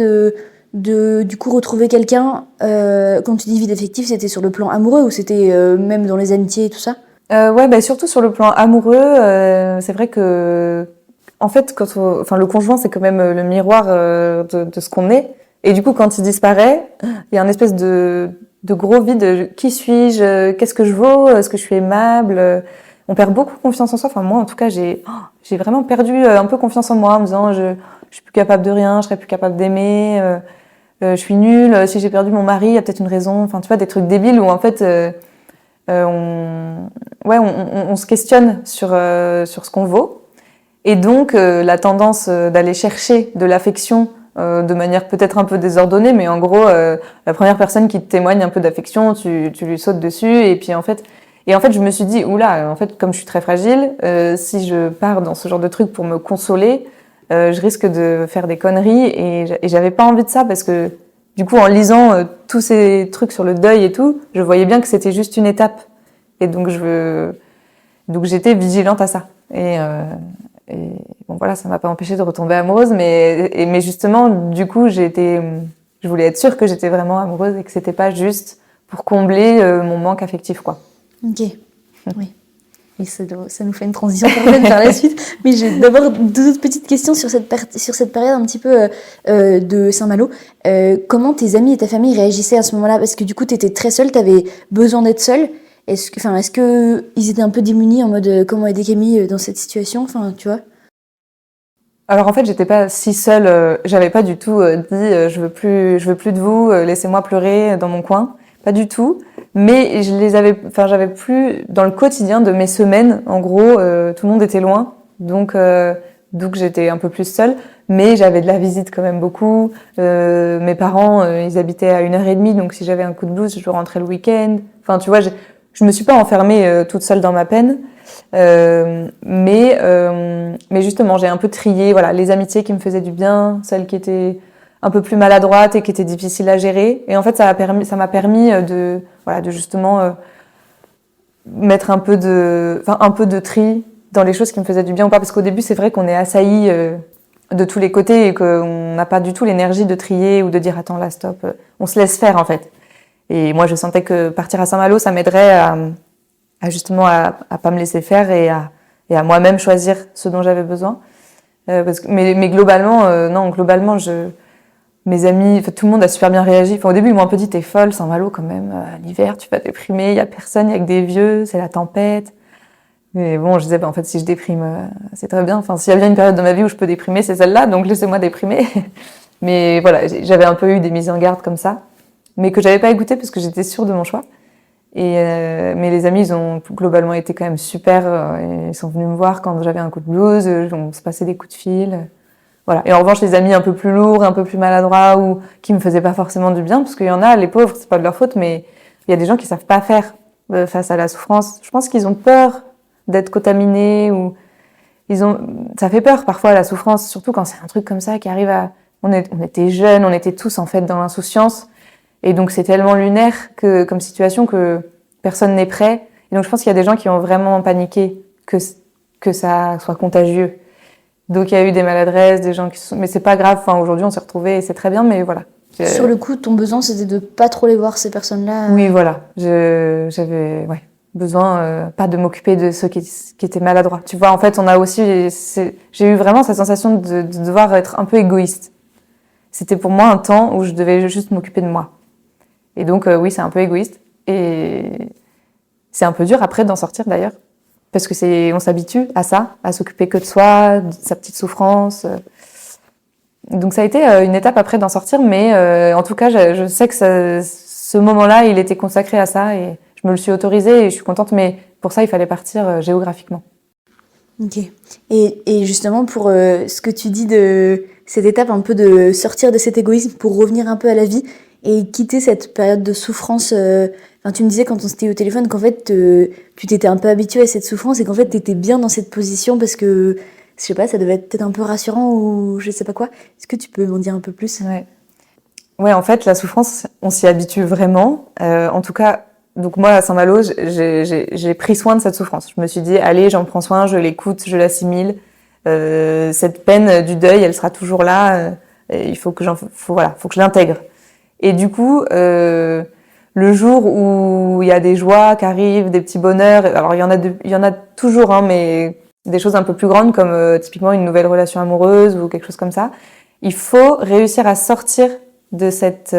du coup retrouver quelqu'un. Quand tu dis vide affectif, c'était sur le plan amoureux ou c'était même dans les amitiés et tout ça? Ouais, surtout sur le plan amoureux. C'est vrai que en fait, le conjoint, c'est quand même le miroir de ce qu'on est. Et du coup, quand il disparaît, il y a une espèce de gros vide. Qui suis-je? Qu'est-ce que je vaux? Est-ce que je suis aimable? On perd beaucoup confiance en soi. Enfin, moi, en tout cas, j'ai vraiment perdu un peu confiance en moi en me disant je suis plus capable de rien, je serais plus capable d'aimer, je suis nulle. Si j'ai perdu mon mari, il y a peut-être une raison. Enfin, tu vois, des trucs débiles où en fait, on se questionne sur ce qu'on vaut. Et donc, la tendance d'aller chercher de l'affection de manière peut-être un peu désordonnée, mais en gros, la première personne qui te témoigne un peu d'affection, tu lui sautes dessus. Et puis en fait, Et en fait, je me suis dit, oula, en fait, comme je suis très fragile, si je pars dans ce genre de truc pour me consoler, je risque de faire des conneries et j'avais pas envie de ça parce que du coup, en lisant tous ces trucs sur le deuil et tout, je voyais bien que c'était juste une étape. Et donc j'étais vigilante à ça. Et bon voilà, ça m'a pas empêché de retomber amoureuse, mais justement, du coup, je voulais être sûre que j'étais vraiment amoureuse et que c'était pas juste pour combler mon manque affectif, quoi. Ok, oui. Et ça nous fait une transition parfaite vers la suite. Mais j'ai d'abord deux autres petites questions sur cette période un petit peu de Saint-Malo. Comment tes amis et ta famille réagissaient à ce moment-là? Parce que du coup, t'étais très seule, t'avais besoin d'être seule. Est-ce que ils étaient un peu démunis en mode comment aider Camille dans cette situation? Enfin, tu vois. Alors en fait, j'étais pas si seule. J'avais pas du tout dit je veux plus de vous, laissez-moi pleurer dans mon coin. Pas du tout. Mais j'avais plus dans le quotidien de mes semaines. En gros, tout le monde était loin, donc j'étais un peu plus seule. Mais j'avais de la visite quand même beaucoup. Mes parents, ils habitaient à 1h30, donc si j'avais un coup de blues, je rentrais le week-end. Enfin, tu vois, je me suis pas enfermée toute seule dans ma peine. Mais justement, j'ai un peu trié, voilà, les amitiés qui me faisaient du bien, celles qui étaient un peu plus maladroites et qui étaient difficiles à gérer. Et en fait, ça m'a permis de justement mettre un peu de tri dans les choses qui me faisaient du bien ou pas. Parce qu'au début, c'est vrai qu'on est assailli de tous les côtés et qu'on n'a pas du tout l'énergie de trier ou de dire attends là stop. On se laisse faire en fait. Et moi, je sentais que partir à Saint-Malo, ça m'aiderait justement à pas me laisser faire et à moi-même choisir ce dont j'avais besoin. Mais globalement, non, mes amis, tout le monde a super bien réagi. Enfin, au début, ils m'ont un peu dit, t'es folle, Saint-Malo, quand même, l'hiver, tu vas déprimer, il y a personne, il y a que des vieux, c'est la tempête. Mais bon, je disais, en fait, si je déprime, c'est très bien. Enfin, s'il y a bien une période de ma vie où je peux déprimer, c'est celle-là, donc laissez-moi déprimer. Mais voilà, j'avais un peu eu des mises en garde comme ça, mais que j'avais pas écoutées parce que j'étais sûre de mon choix. Mais les amis, ils ont globalement été quand même super. Ils sont venus me voir quand j'avais un coup de blues, on se passait des coups de fil. Voilà. Et en revanche, les amis un peu plus lourds, un peu plus maladroits ou qui me faisaient pas forcément du bien, parce qu'il y en a, les pauvres, c'est pas de leur faute, mais il y a des gens qui savent pas faire face à la souffrance. Je pense qu'ils ont peur d'être contaminés ou ça fait peur parfois la souffrance, surtout quand c'est un truc comme ça qui arrive on était jeunes, on était tous en fait dans l'insouciance. Et donc c'est tellement lunaire comme situation que personne n'est prêt. Et donc je pense qu'il y a des gens qui ont vraiment paniqué que ça soit contagieux. Donc il y a eu des maladresses, des gens mais c'est pas grave. Enfin aujourd'hui on s'est retrouvés et c'est très bien. Mais voilà. Sur le coup, ton besoin c'était de pas trop les voir ces personnes-là. Oui voilà. J'avais besoin pas de m'occuper de ceux qui étaient maladroits. Tu vois en fait on a aussi j'ai eu vraiment cette sensation de devoir être un peu égoïste. C'était pour moi un temps où je devais juste m'occuper de moi. Et donc, oui, c'est un peu égoïste. Et c'est un peu dur après d'en sortir d'ailleurs. Parce que on s'habitue à ça, à s'occuper que de soi, de sa petite souffrance. Donc ça a été une étape après d'en sortir, mais en tout cas, je sais que ce moment-là, il était consacré à ça et je me le suis autorisé et je suis contente, mais pour ça, il fallait partir géographiquement. Ok. Et justement, pour ce que tu dis de cette étape un peu de sortir de cet égoïsme pour revenir un peu à la vie, et quitter cette période de souffrance. Enfin, tu me disais quand on s'était au téléphone qu'en fait tu t'étais un peu habituée à cette souffrance et qu'en fait t'étais bien dans cette position parce que je sais pas, ça devait être peut-être un peu rassurant ou je sais pas quoi. Est-ce que tu peux m'en dire un peu plus? Ouais, en fait la souffrance, on s'y habitue vraiment. En tout cas, donc moi à Saint-Malo, j'ai pris soin de cette souffrance. Je me suis dit allez, j'en prends soin, je l'écoute, je l'assimile. Cette peine du deuil, elle sera toujours là. Il faut que faut que je l'intègre. Et du coup, le jour où il y a des joies qui arrivent, des petits bonheurs, alors il y en a toujours, hein, mais des choses un peu plus grandes comme typiquement une nouvelle relation amoureuse ou quelque chose comme ça. Il faut réussir à sortir de cette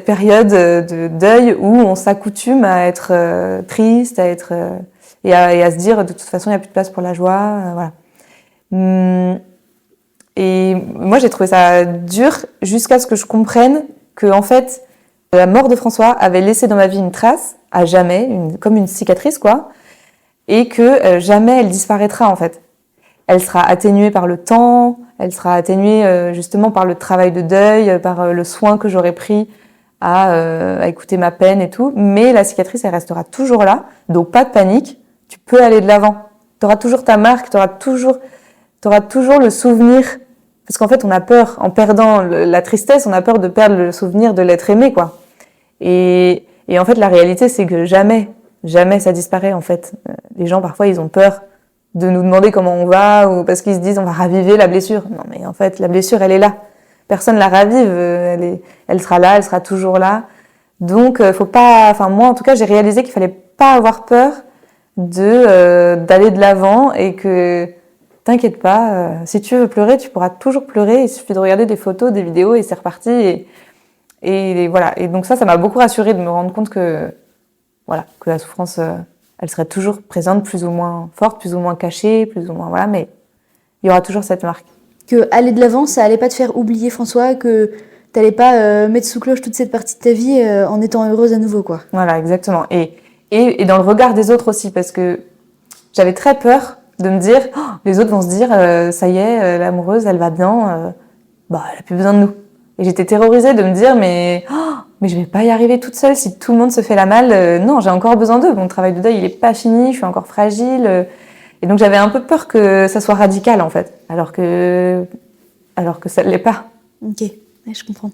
période de deuil où on s'accoutume à être triste, et à se dire de toute façon il n'y a plus de place pour la joie, voilà. Et moi, j'ai trouvé ça dur jusqu'à ce que je comprenne que, en fait, la mort de François avait laissé dans ma vie une trace, à jamais, comme une cicatrice, quoi, et que jamais elle disparaîtra, en fait. Elle sera atténuée par le temps, elle sera atténuée justement par le travail de deuil, par le soin que j'aurais pris à écouter ma peine et tout. Mais la cicatrice, elle restera toujours là. Donc, pas de panique. Tu peux aller de l'avant. T'auras toujours ta marque, t'auras toujours le souvenir. Parce qu'en fait, on a peur, en perdant la tristesse, on a peur de perdre le souvenir de l'être aimé, quoi. Et en fait, la réalité, c'est que jamais ça disparaît, en fait. Les gens, parfois, ils ont peur de nous demander comment on va, ou parce qu'ils se disent, on va raviver la blessure. Non, mais en fait, la blessure, elle est là. Personne la ravive. Elle sera là, elle sera toujours là. Donc, faut pas, enfin, moi, en tout cas, j'ai réalisé qu'il fallait pas avoir peur d'aller de l'avant et que, t'inquiète pas, si tu veux pleurer, tu pourras toujours pleurer. Il suffit de regarder des photos, des vidéos et c'est reparti. Et voilà. Et donc ça m'a beaucoup rassurée de me rendre compte que la souffrance, elle serait toujours présente, plus ou moins forte, plus ou moins cachée, plus ou moins, voilà, mais il y aura toujours cette marque. Que aller de l'avant, ça allait pas te faire oublier François, que t'allais pas mettre sous cloche toute cette partie de ta vie en étant heureuse à nouveau, quoi. Voilà, exactement. Et dans le regard des autres aussi, parce que j'avais très peur de me dire, oh, les autres vont se dire, ça y est, l'amoureuse, elle va bien, elle a plus besoin de nous. Et j'étais terrorisée de me dire, mais je vais pas y arriver toute seule si tout le monde se fait la malle. Non, j'ai encore besoin d'eux. Mon travail de deuil, il est pas fini, je suis encore fragile. Et donc j'avais un peu peur que ça soit radical, en fait. Alors que ça l'est pas. Ok, ouais, je comprends.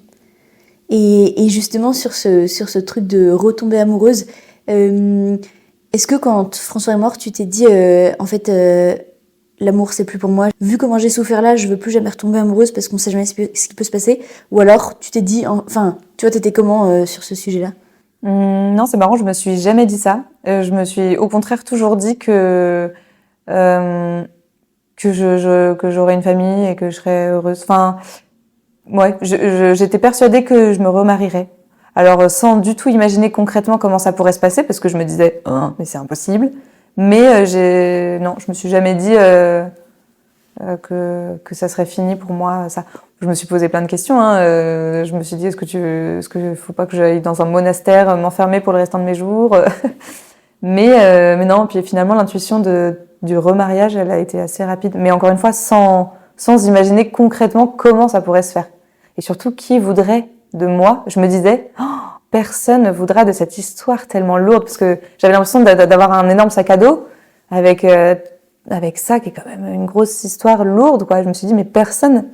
Et justement, sur ce truc de retomber amoureuse, est-ce que quand François est mort, tu t'es dit, en fait, l'amour, c'est plus pour moi. Vu comment j'ai souffert là, je veux plus jamais retomber amoureuse parce qu'on sait jamais ce qui peut se passer. Ou alors, tu t'es dit, enfin, tu vois, t'étais comment sur ce sujet-là? Non, c'est marrant, je me suis jamais dit ça. Je me suis, au contraire, toujours dit que j'aurais une famille et que je serais heureuse. Enfin, ouais, j'étais persuadée que je me remarierais. Alors, sans du tout imaginer concrètement comment ça pourrait se passer, parce que je me disais, mais c'est impossible. Mais non, je me suis jamais dit que ça serait fini pour moi. Ça, je me suis posé plein de questions. Je me suis dit, est-ce que faut pas que j'aille dans un monastère m'enfermer pour le restant de mes jours? mais non. Puis finalement, l'intuition du remariage, elle a été assez rapide. Mais encore une fois, sans imaginer concrètement comment ça pourrait se faire. Et surtout, qui voudrait de moi? Je me disais, personne ne voudra de cette histoire tellement lourde, parce que j'avais l'impression d'avoir un énorme sac à dos avec ça qui est quand même une grosse histoire lourde, quoi. Je me suis dit, mais personne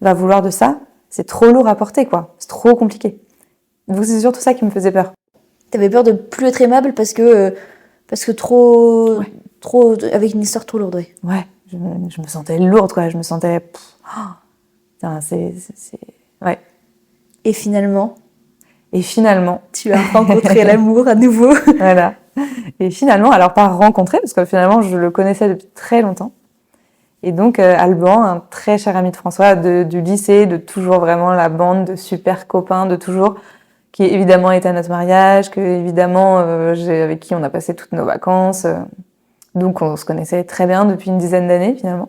va vouloir de ça. C'est trop lourd à porter, quoi. C'est trop compliqué. Donc c'est surtout ça qui me faisait peur. T'avais peur de plus être aimable parce que trop, avec une histoire trop lourde, ouais. Ouais, je me sentais lourde, quoi. Je me sentais, ouais. Et finalement, tu as rencontré l'amour à nouveau. Voilà. Et finalement, alors pas rencontré, parce que finalement, je le connaissais depuis très longtemps. Et donc, Alban, un très cher ami de François, du lycée, de toujours vraiment la bande de super copains, de toujours, qui évidemment était à notre mariage, que évidemment, avec qui on a passé toutes nos vacances. Donc, on se connaissait très bien depuis une dizaine d'années, finalement.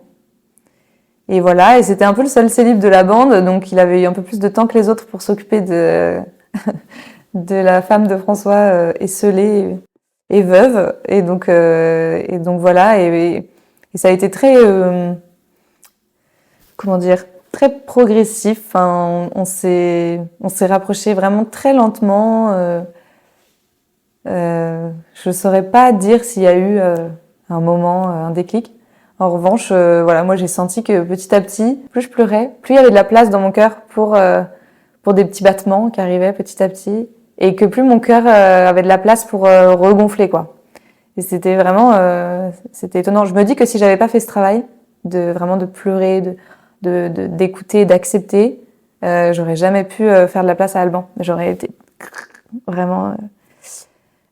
Et voilà, et c'était un peu le seul célib de la bande, donc il avait eu un peu plus de temps que les autres pour s'occuper de la femme de François, esseulée et veuve. Et donc voilà, et ça a été très, très progressif. Enfin, on s'est rapprochés vraiment très lentement. Je saurais pas dire s'il y a eu un moment, un déclic. En revanche, moi j'ai senti que petit à petit, plus je pleurais, plus il y avait de la place dans mon cœur pour des petits battements qui arrivaient petit à petit, et que plus mon cœur avait de la place pour regonfler, quoi. Et c'était vraiment, c'était étonnant. Je me dis que si j'avais pas fait ce travail de pleurer, d'écouter, d'accepter, j'aurais jamais pu faire de la place à Alban. J'aurais été vraiment.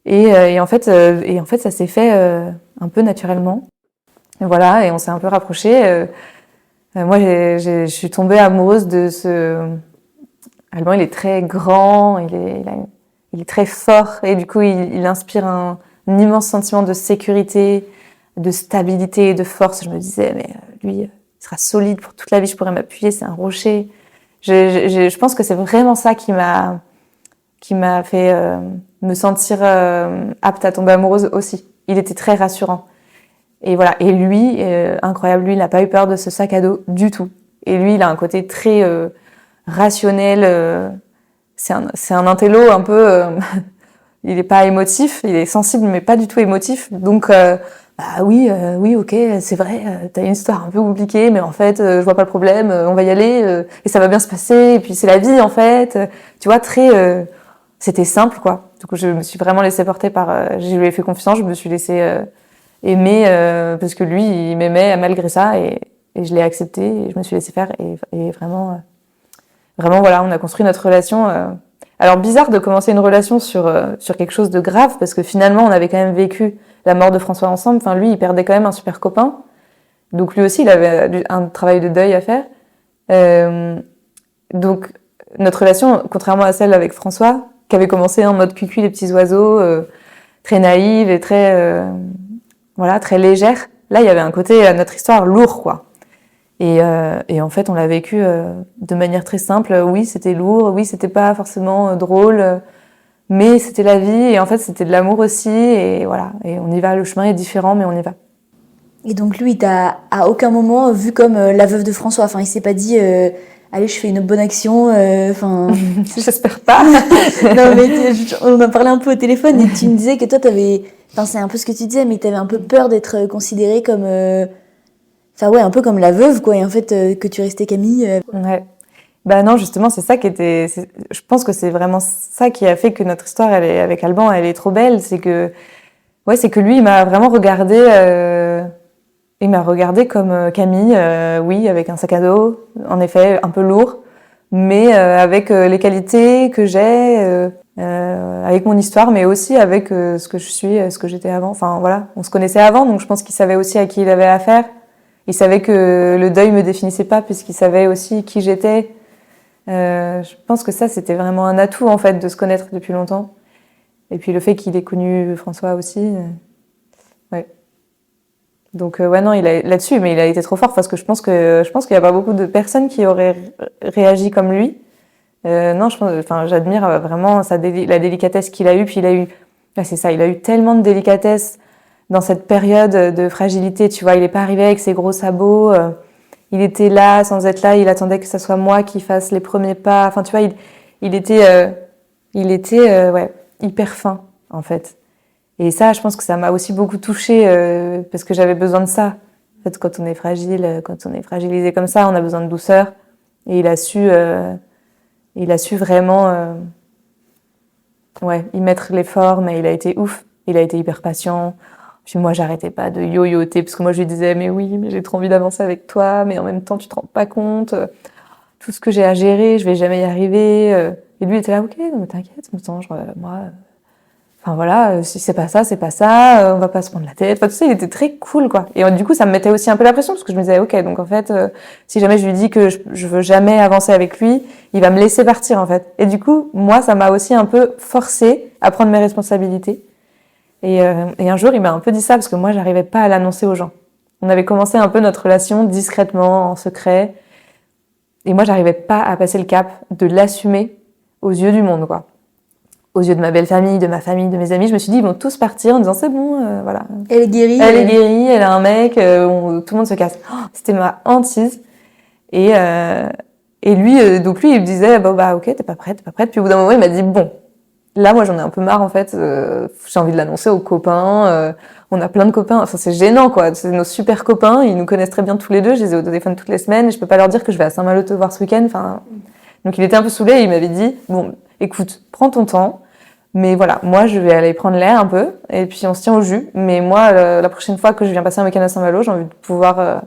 Et en fait, ça s'est fait un peu naturellement. Et voilà, et on s'est un peu rapprochés. Moi, je suis tombée amoureuse de ce. Alban, il est très grand, il est très fort, et du coup, il inspire un immense sentiment de sécurité, de stabilité, de force. Je me disais, mais lui, il sera solide pour toute la vie. Je pourrais m'appuyer, c'est un rocher. Je pense que c'est vraiment ça qui m'a fait me sentir apte à tomber amoureuse aussi. Il était très rassurant. Et voilà. Et lui, incroyable, lui, il n'a pas eu peur de ce sac à dos du tout. Et lui, il a un côté très rationnel. c'est un intello un peu, il est pas émotif, il est sensible mais pas du tout émotif. Donc oui, ok, c'est vrai, t'as une histoire un peu compliquée, mais en fait, je vois pas le problème, on va y aller et ça va bien se passer. Et puis c'est la vie en fait, tu vois, c'était simple quoi. Du coup, je me suis vraiment laissée porter je lui ai fait confiance, je me suis laissée aimer parce que lui, il m'aimait malgré ça et je l'ai accepté et je me suis laissée faire et vraiment, vraiment voilà, on a construit notre relation. Alors bizarre de commencer une relation sur quelque chose de grave parce que finalement, on avait quand même vécu la mort de François ensemble. Enfin, lui, il perdait quand même un super copain. Donc, lui aussi, il avait un travail de deuil à faire. Donc, notre relation, contrairement à celle avec François, qui avait commencé en mode cucu les petits oiseaux, très naïve et très légère. Là, il y avait un côté à notre histoire lourd, quoi. Et en fait, on l'a vécu de manière très simple. Oui, c'était lourd. Oui, c'était pas forcément drôle. Mais c'était la vie et en fait c'était de l'amour aussi et voilà, et on y va, le chemin est différent mais on y va. Et donc lui, il t'a à aucun moment vu comme la veuve de François, enfin il s'est pas dit allez je fais une bonne action, enfin... J'espère pas. Non mais on en parlait un peu au téléphone et tu me disais que toi enfin c'est un peu ce que tu disais, mais t'avais un peu peur d'être considérée comme... Enfin ouais, un peu comme la veuve quoi, et en fait que tu restais Camille. Ouais. Bah non, justement, c'est ça je pense que c'est vraiment ça qui a fait que notre histoire, avec Alban, elle est trop belle. C'est que lui, il m'a vraiment il m'a regardé comme Camille, oui, avec un sac à dos, en effet, un peu lourd, mais avec les qualités que j'ai, avec mon histoire, mais aussi avec ce que je suis, ce que j'étais avant. Enfin, voilà, on se connaissait avant, donc je pense qu'il savait aussi à qui il avait affaire. Il savait que le deuil me définissait pas, puisqu'il savait aussi qui j'étais. Je pense que ça, c'était vraiment un atout, en fait, de se connaître depuis longtemps. Et puis le fait qu'il ait connu François aussi. Ouais. Donc, non, là-dessus, mais il a été trop fort parce que je pense qu'il y a pas beaucoup de personnes qui auraient réagi comme lui. Non, j'admire vraiment la délicatesse qu'il a eue. Puis c'est ça, il a eu tellement de délicatesse dans cette période de fragilité. Tu vois, il est pas arrivé avec ses gros sabots. Il était là, sans être là, il attendait que ça soit moi qui fasse les premiers pas. Enfin, tu vois, il était hyper fin, en fait. Et ça, je pense que ça m'a aussi beaucoup touchée, parce que j'avais besoin de ça. En fait, quand on est fragile, quand on est fragilisé comme ça, on a besoin de douceur. Et il a su vraiment, y mettre l'effort, mais il a été ouf. Il a été hyper patient. Puis moi, j'arrêtais pas de yo-yoter, parce que moi, je lui disais, mais oui, mais j'ai trop envie d'avancer avec toi, mais en même temps, tu te rends pas compte, tout ce que j'ai à gérer, je vais jamais y arriver. Et lui, il était là, ok, non, mais t'inquiète, enfin voilà, si c'est pas ça, on va pas se prendre la tête. Enfin, tout ça, il était très cool, quoi. Et du coup, ça me mettait aussi un peu la pression, parce que je me disais, ok, donc en fait, si jamais je lui dis que je veux jamais avancer avec lui, il va me laisser partir, en fait. Et du coup, moi, ça m'a aussi un peu forcé à prendre mes responsabilités. Et un jour, il m'a un peu dit ça, parce que moi, j'arrivais pas à l'annoncer aux gens. On avait commencé un peu notre relation discrètement, en secret. Et moi, j'arrivais pas à passer le cap de l'assumer aux yeux du monde, quoi. Aux yeux de ma belle famille, de ma famille, de mes amis. Je me suis dit, ils vont tous partir en disant, c'est bon, voilà. Elle est guérie. Elle est guérie, elle a un mec, tout le monde se casse. Oh, c'était ma hantise. Et lui, il me disait, ok, t'es pas prête. Puis au bout d'un moment, il m'a dit, bon, là, moi, j'en ai un peu marre, en fait. J'ai envie de l'annoncer aux copains. On a plein de copains. Enfin, c'est gênant, quoi. C'est nos super copains. Ils nous connaissent très bien tous les deux. Je les ai au téléphone toutes les semaines. Et je peux pas leur dire que je vais à Saint-Malo te voir ce week-end. Enfin, donc il était un peu saoulé. Et il m'avait dit, bon, écoute, prends ton temps. Mais voilà, moi, je vais aller prendre l'air un peu. Et puis, on se tient au jus. Mais moi, la prochaine fois que je viens passer un week-end à Saint-Malo, j'ai envie de pouvoir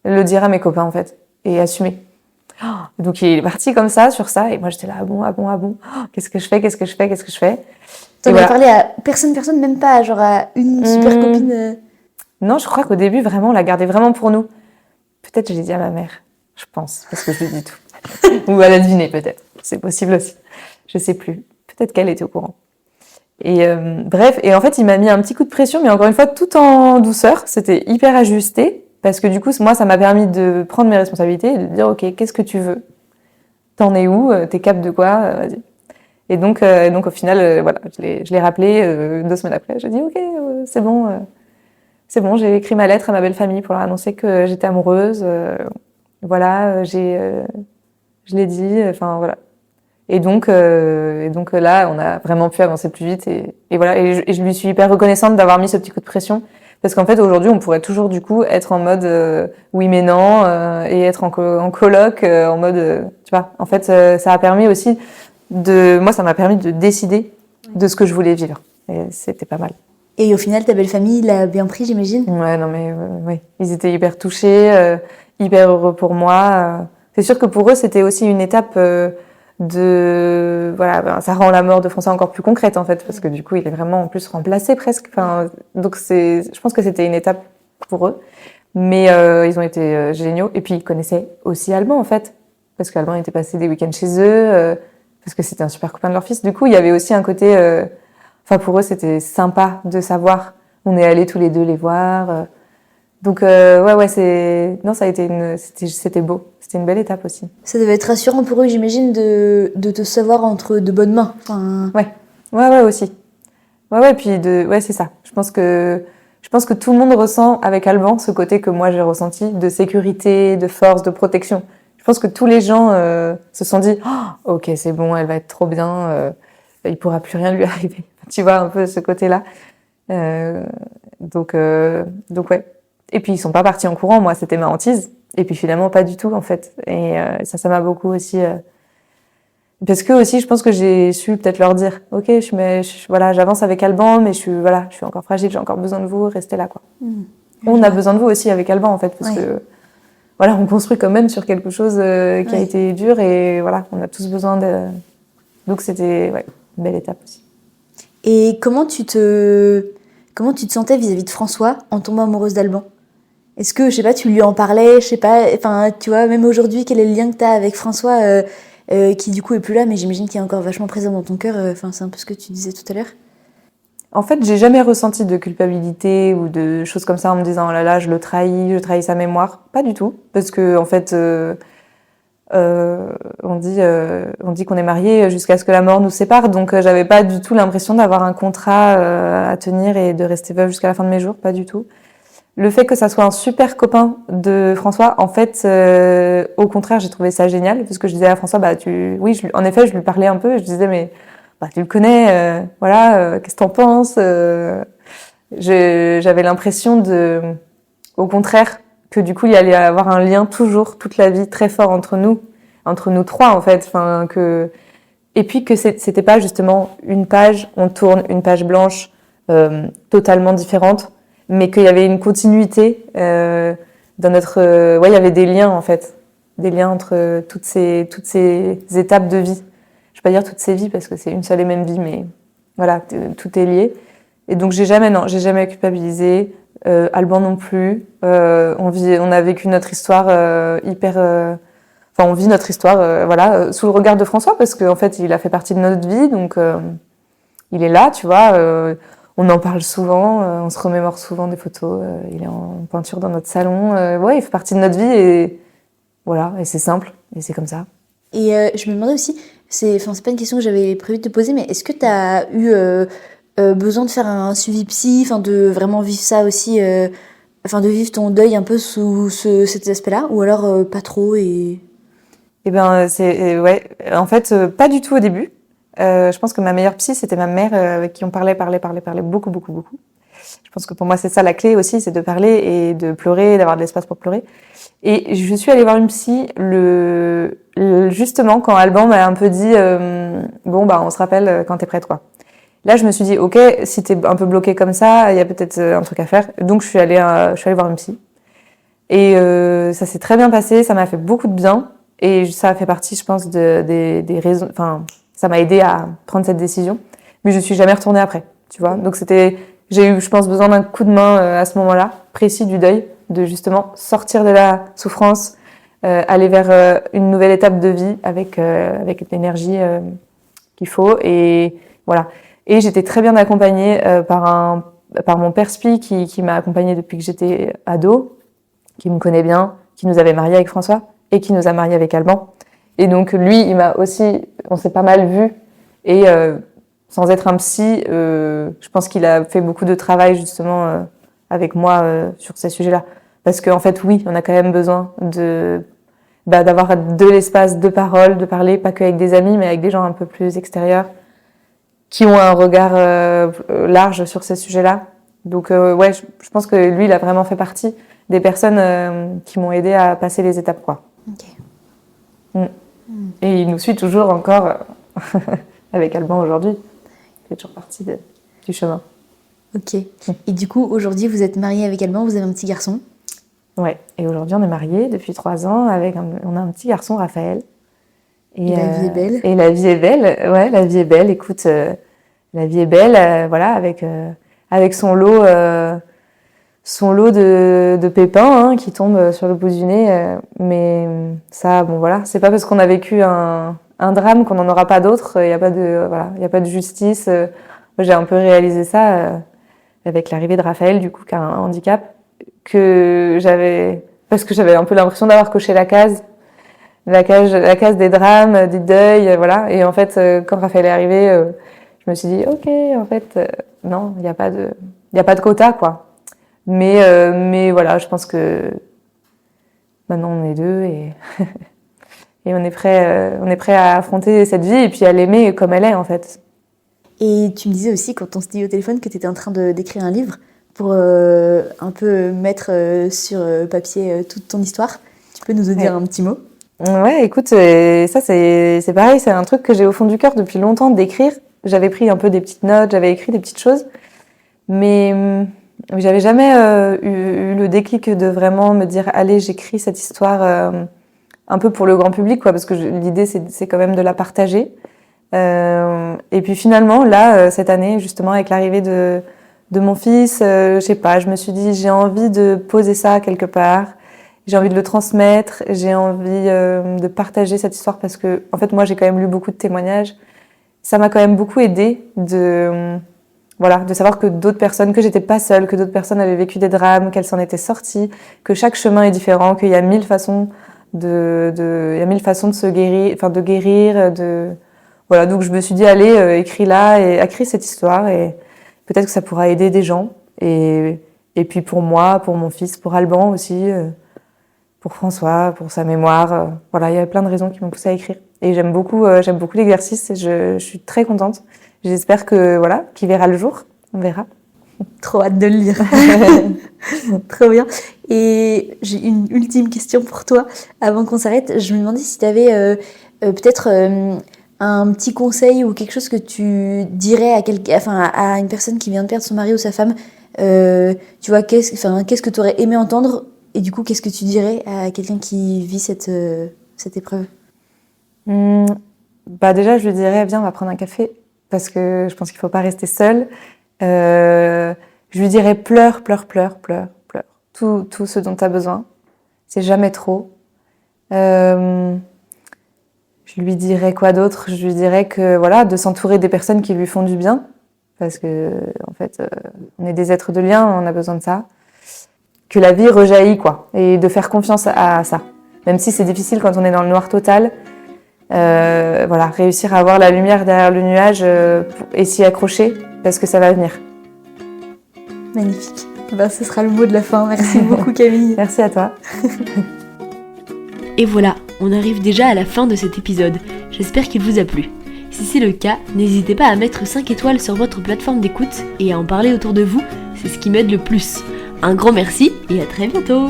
le dire à mes copains, en fait. Et assumer. Donc il est parti comme ça, sur ça, et moi j'étais là, ah bon, qu'est-ce que je fais T'en as parlé à personne, même pas genre à une super copine Non, je crois qu'au début, vraiment, on l'a gardé vraiment pour nous. Peut-être je l'ai dit à ma mère, je pense, parce que je lui dis tout. Ou à la deviné, peut-être. C'est possible aussi. Je sais plus. Peut-être qu'elle était au courant. Et bref, et en fait, il m'a mis un petit coup de pression, mais encore une fois, tout en douceur. C'était hyper ajusté. Parce que du coup, moi, ça m'a permis de prendre mes responsabilités et de dire, ok, qu'est-ce que tu veux? T'en es où? T'es cap de quoi? Vas-y. Et donc au final, voilà, je l'ai rappelé 2 semaines après. J'ai dit, ok, c'est bon, j'ai écrit ma lettre à ma belle famille pour leur annoncer que j'étais amoureuse. Voilà, je l'ai dit. Enfin voilà. Et donc là, on a vraiment pu avancer plus vite et voilà. Et je lui suis hyper reconnaissante d'avoir mis ce petit coup de pression parce qu'en fait aujourd'hui, on pourrait toujours du coup être en mode oui mais non et être en coloc en mode tu vois. En fait, ça a permis aussi moi, ça m'a permis de décider de ce que je voulais vivre et c'était pas mal. Et au final, ta belle famille l'a bien pris, j'imagine? Ouais, non mais oui, ils étaient hyper touchés, hyper heureux pour moi. C'est sûr que pour eux, c'était aussi une étape ça rend la mort de François encore plus concrète en fait parce que du coup il est vraiment en plus remplacé presque, donc je pense que c'était une étape pour eux, mais ils ont été géniaux et puis ils connaissaient aussi Alban en fait parce qu'Alban était passé des week-ends chez eux parce que c'était un super copain de leur fils, du coup il y avait aussi un côté pour eux c'était sympa de savoir, on est allés tous les deux les voir donc ça a été c'était beau. C'était une belle étape aussi. Ça devait être rassurant pour eux, j'imagine, de te savoir entre de bonnes mains. Ouais aussi. Puis c'est ça. Je pense que tout le monde ressent avec Alban ce côté que moi j'ai ressenti de sécurité, de force, de protection. Je pense que tous les gens se sont dit ok c'est bon, elle va être trop bien, il pourra plus rien lui arriver. Tu vois un peu ce côté-là. Donc ouais. Et puis ils sont pas partis en courant, moi c'était ma hantise. Et puis finalement pas du tout en fait. Et ça m'a beaucoup aussi parce que aussi je pense que j'ai su peut-être leur dire OK, j'avance avec Alban mais je suis encore fragile, j'ai encore besoin de vous, restez là quoi. On a besoin de vous aussi avec Alban en fait parce que on construit quand même sur quelque chose qui a été dur et on a tous besoin donc c'était une belle étape aussi. Et comment tu te sentais vis-à-vis de François en tombant amoureuse d'Alban? Est-ce que, je sais pas, tu lui en parlais, je sais pas, tu vois, même aujourd'hui, quel est le lien que t'as avec François, qui du coup est plus là, mais j'imagine qu'il est encore vachement présent dans ton cœur, c'est un peu ce que tu disais tout à l'heure. En fait, j'ai jamais ressenti de culpabilité ou de choses comme ça en me disant, oh là là, je trahis sa mémoire. Pas du tout. Parce que, en fait, on dit qu'on est mariés jusqu'à ce que la mort nous sépare, donc j'avais pas du tout l'impression d'avoir un contrat à tenir et de rester veuve jusqu'à la fin de mes jours, pas du tout. Le fait que ça soit un super copain de François, en fait, au contraire, j'ai trouvé ça génial parce que je disais à François, en effet, je lui parlais un peu, je disais mais tu le connais, qu'est-ce que t'en penses J'avais l'impression au contraire, que du coup il y allait avoir un lien toujours, toute la vie, très fort entre nous trois en fait, et puis que c'était pas justement une page, on tourne une page blanche totalement différente. Mais qu'il y avait une continuité dans notre il y avait des liens en fait, des liens entre toutes ces étapes de vie. Je vais pas dire toutes ces vies parce que c'est une seule et même vie, mais voilà, tout est lié. Et donc j'ai jamais culpabilisé, Alban non plus. On a vécu notre histoire on vit notre histoire sous le regard de François parce qu'en fait il a fait partie de notre vie, donc il est là, tu vois. On en parle souvent, on se remémore souvent des photos. Il est en peinture dans notre salon. Il fait partie de notre vie et voilà. Et c'est simple et c'est comme ça. Et je me demandais aussi, c'est pas une question que j'avais prévu de te poser, mais est-ce que tu as eu besoin de faire un suivi psy, de vraiment vivre ça aussi, de vivre ton deuil un peu sous cet aspect-là, ou alors pas trop et. Eh ben en fait pas du tout au début. Je pense que ma meilleure psy, c'était ma mère avec qui on parlait beaucoup. Je pense que pour moi, c'est ça la clé aussi, c'est de parler et de pleurer, d'avoir de l'espace pour pleurer. Et je suis allée voir une psy justement quand Alban m'a un peu dit on se rappelle quand t'es prête quoi. Là, je me suis dit ok, si t'es un peu bloquée comme ça, il y a peut-être un truc à faire. Donc je suis allée voir une psy. Et ça s'est très bien passé, ça m'a fait beaucoup de bien et ça a fait partie, je pense, des raisons. Ça m'a aidé à prendre cette décision, mais je suis jamais retournée après, tu vois. Donc j'ai eu, je pense, besoin d'un coup de main à ce moment-là, précis du deuil, de justement sortir de la souffrance, aller vers une nouvelle étape de vie avec l'énergie qu'il faut et voilà. Et j'étais très bien accompagnée par mon père spi qui m'a accompagnée depuis que j'étais ado, qui me connaît bien, qui nous avait mariés avec François et qui nous a mariés avec Alban. Et donc lui, il m'a aussi, on s'est pas mal vus et sans être un psy, je pense qu'il a fait beaucoup de travail justement avec moi sur ces sujets-là, parce qu'en fait oui, on a quand même besoin d'avoir de l'espace de parole, de parler pas qu'avec des amis, mais avec des gens un peu plus extérieurs, qui ont un regard large sur ces sujets-là. Donc ouais, je pense que lui, il a vraiment fait partie des personnes qui m'ont aidé à passer les étapes, quoi. Ok. Et il nous suit toujours encore avec Alban aujourd'hui. Il fait toujours partie du chemin. Ok. Et du coup, aujourd'hui, vous êtes mariée avec Alban, vous avez un petit garçon. Ouais. Et aujourd'hui, on est mariés depuis 3 ans on a un petit garçon, Raphaël. Et la vie est belle. Et la vie est belle. Ouais, la vie est belle. Écoute, la vie est belle, voilà, avec son lot de pépins qui tombent sur le bout du nez. Mais ça, bon voilà, c'est pas parce qu'on a vécu un drame qu'on n'en aura pas d'autres. Il y a pas de justice. Moi, j'ai un peu réalisé ça avec l'arrivée de Raphaël, du coup, qui a un handicap, parce que j'avais un peu l'impression d'avoir coché la case des drames, des deuils, voilà. Et en fait, quand Raphaël est arrivé, je me suis dit, ok, en fait, non, il y a pas de quota, quoi. Mais voilà, je pense que maintenant on est deux et et on est prêt à affronter cette vie et puis à l'aimer comme elle est, en fait. Et tu me disais aussi, quand on se dit au téléphone, que tu étais en train d'écrire un livre pour un peu mettre sur papier toute ton histoire. Tu peux nous en dire un petit mot? Ouais, écoute, ça c'est pareil, c'est un truc que j'ai au fond du cœur depuis longtemps d'écrire. J'avais pris un peu des petites notes, j'avais écrit des petites choses, mais j'avais jamais eu le déclic de vraiment me dire allez, j'écris cette histoire un peu pour le grand public, quoi, parce que l'idée c'est quand même de la partager. Et puis finalement là cette année, justement avec l'arrivée de mon fils, je sais pas, je me suis dit j'ai envie de poser ça quelque part. J'ai envie de le transmettre, j'ai envie de partager cette histoire parce que, en fait, moi, j'ai quand même lu beaucoup de témoignages. Ça m'a quand même beaucoup aidé de savoir que d'autres personnes, que j'étais pas seule, que d'autres personnes avaient vécu des drames, qu'elles s'en étaient sorties, que chaque chemin est différent, qu'il y a 1000 façons il y a 1000 façons de se guérir, enfin, de guérir, voilà. Donc, je me suis dit, allez, écris cette histoire et peut-être que ça pourra aider des gens. Et puis pour moi, pour mon fils, pour Alban aussi, pour François, pour sa mémoire. Voilà, il y avait plein de raisons qui m'ont poussée à écrire. Et j'aime beaucoup l'exercice et je suis très contente. J'espère qu'il verra le jour. On verra. Trop hâte de le lire. Trop bien. Et j'ai une ultime question pour toi. Avant qu'on s'arrête, je me demandais si tu avais peut-être un petit conseil ou quelque chose que tu dirais à une personne qui vient de perdre son mari ou sa femme. Tu vois, qu'est-ce que tu aurais aimé entendre? Et du coup, qu'est-ce que tu dirais à quelqu'un qui vit cette épreuve? Déjà, je lui dirais, viens, on va prendre un café, parce que je pense qu'il faut pas rester seul. Je lui dirais, pleure. Tout ce dont tu as besoin. C'est jamais trop. Je lui dirais quoi d'autre? Je lui dirais que, de s'entourer des personnes qui lui font du bien, parce que, en fait, on est des êtres de lien, on a besoin de ça. Que la vie rejaillit, quoi, et de faire confiance à ça. Même si c'est difficile quand on est dans le noir total, réussir à avoir la lumière derrière le nuage et s'y accrocher, parce que ça va venir. Magnifique. Ce sera le mot de la fin. Merci beaucoup, Camille. Merci à toi. Et voilà, on arrive déjà à la fin de cet épisode. J'espère qu'il vous a plu. Si c'est le cas, n'hésitez pas à mettre 5 étoiles sur votre plateforme d'écoute et à en parler autour de vous, c'est ce qui m'aide le plus. Un grand merci et à très bientôt!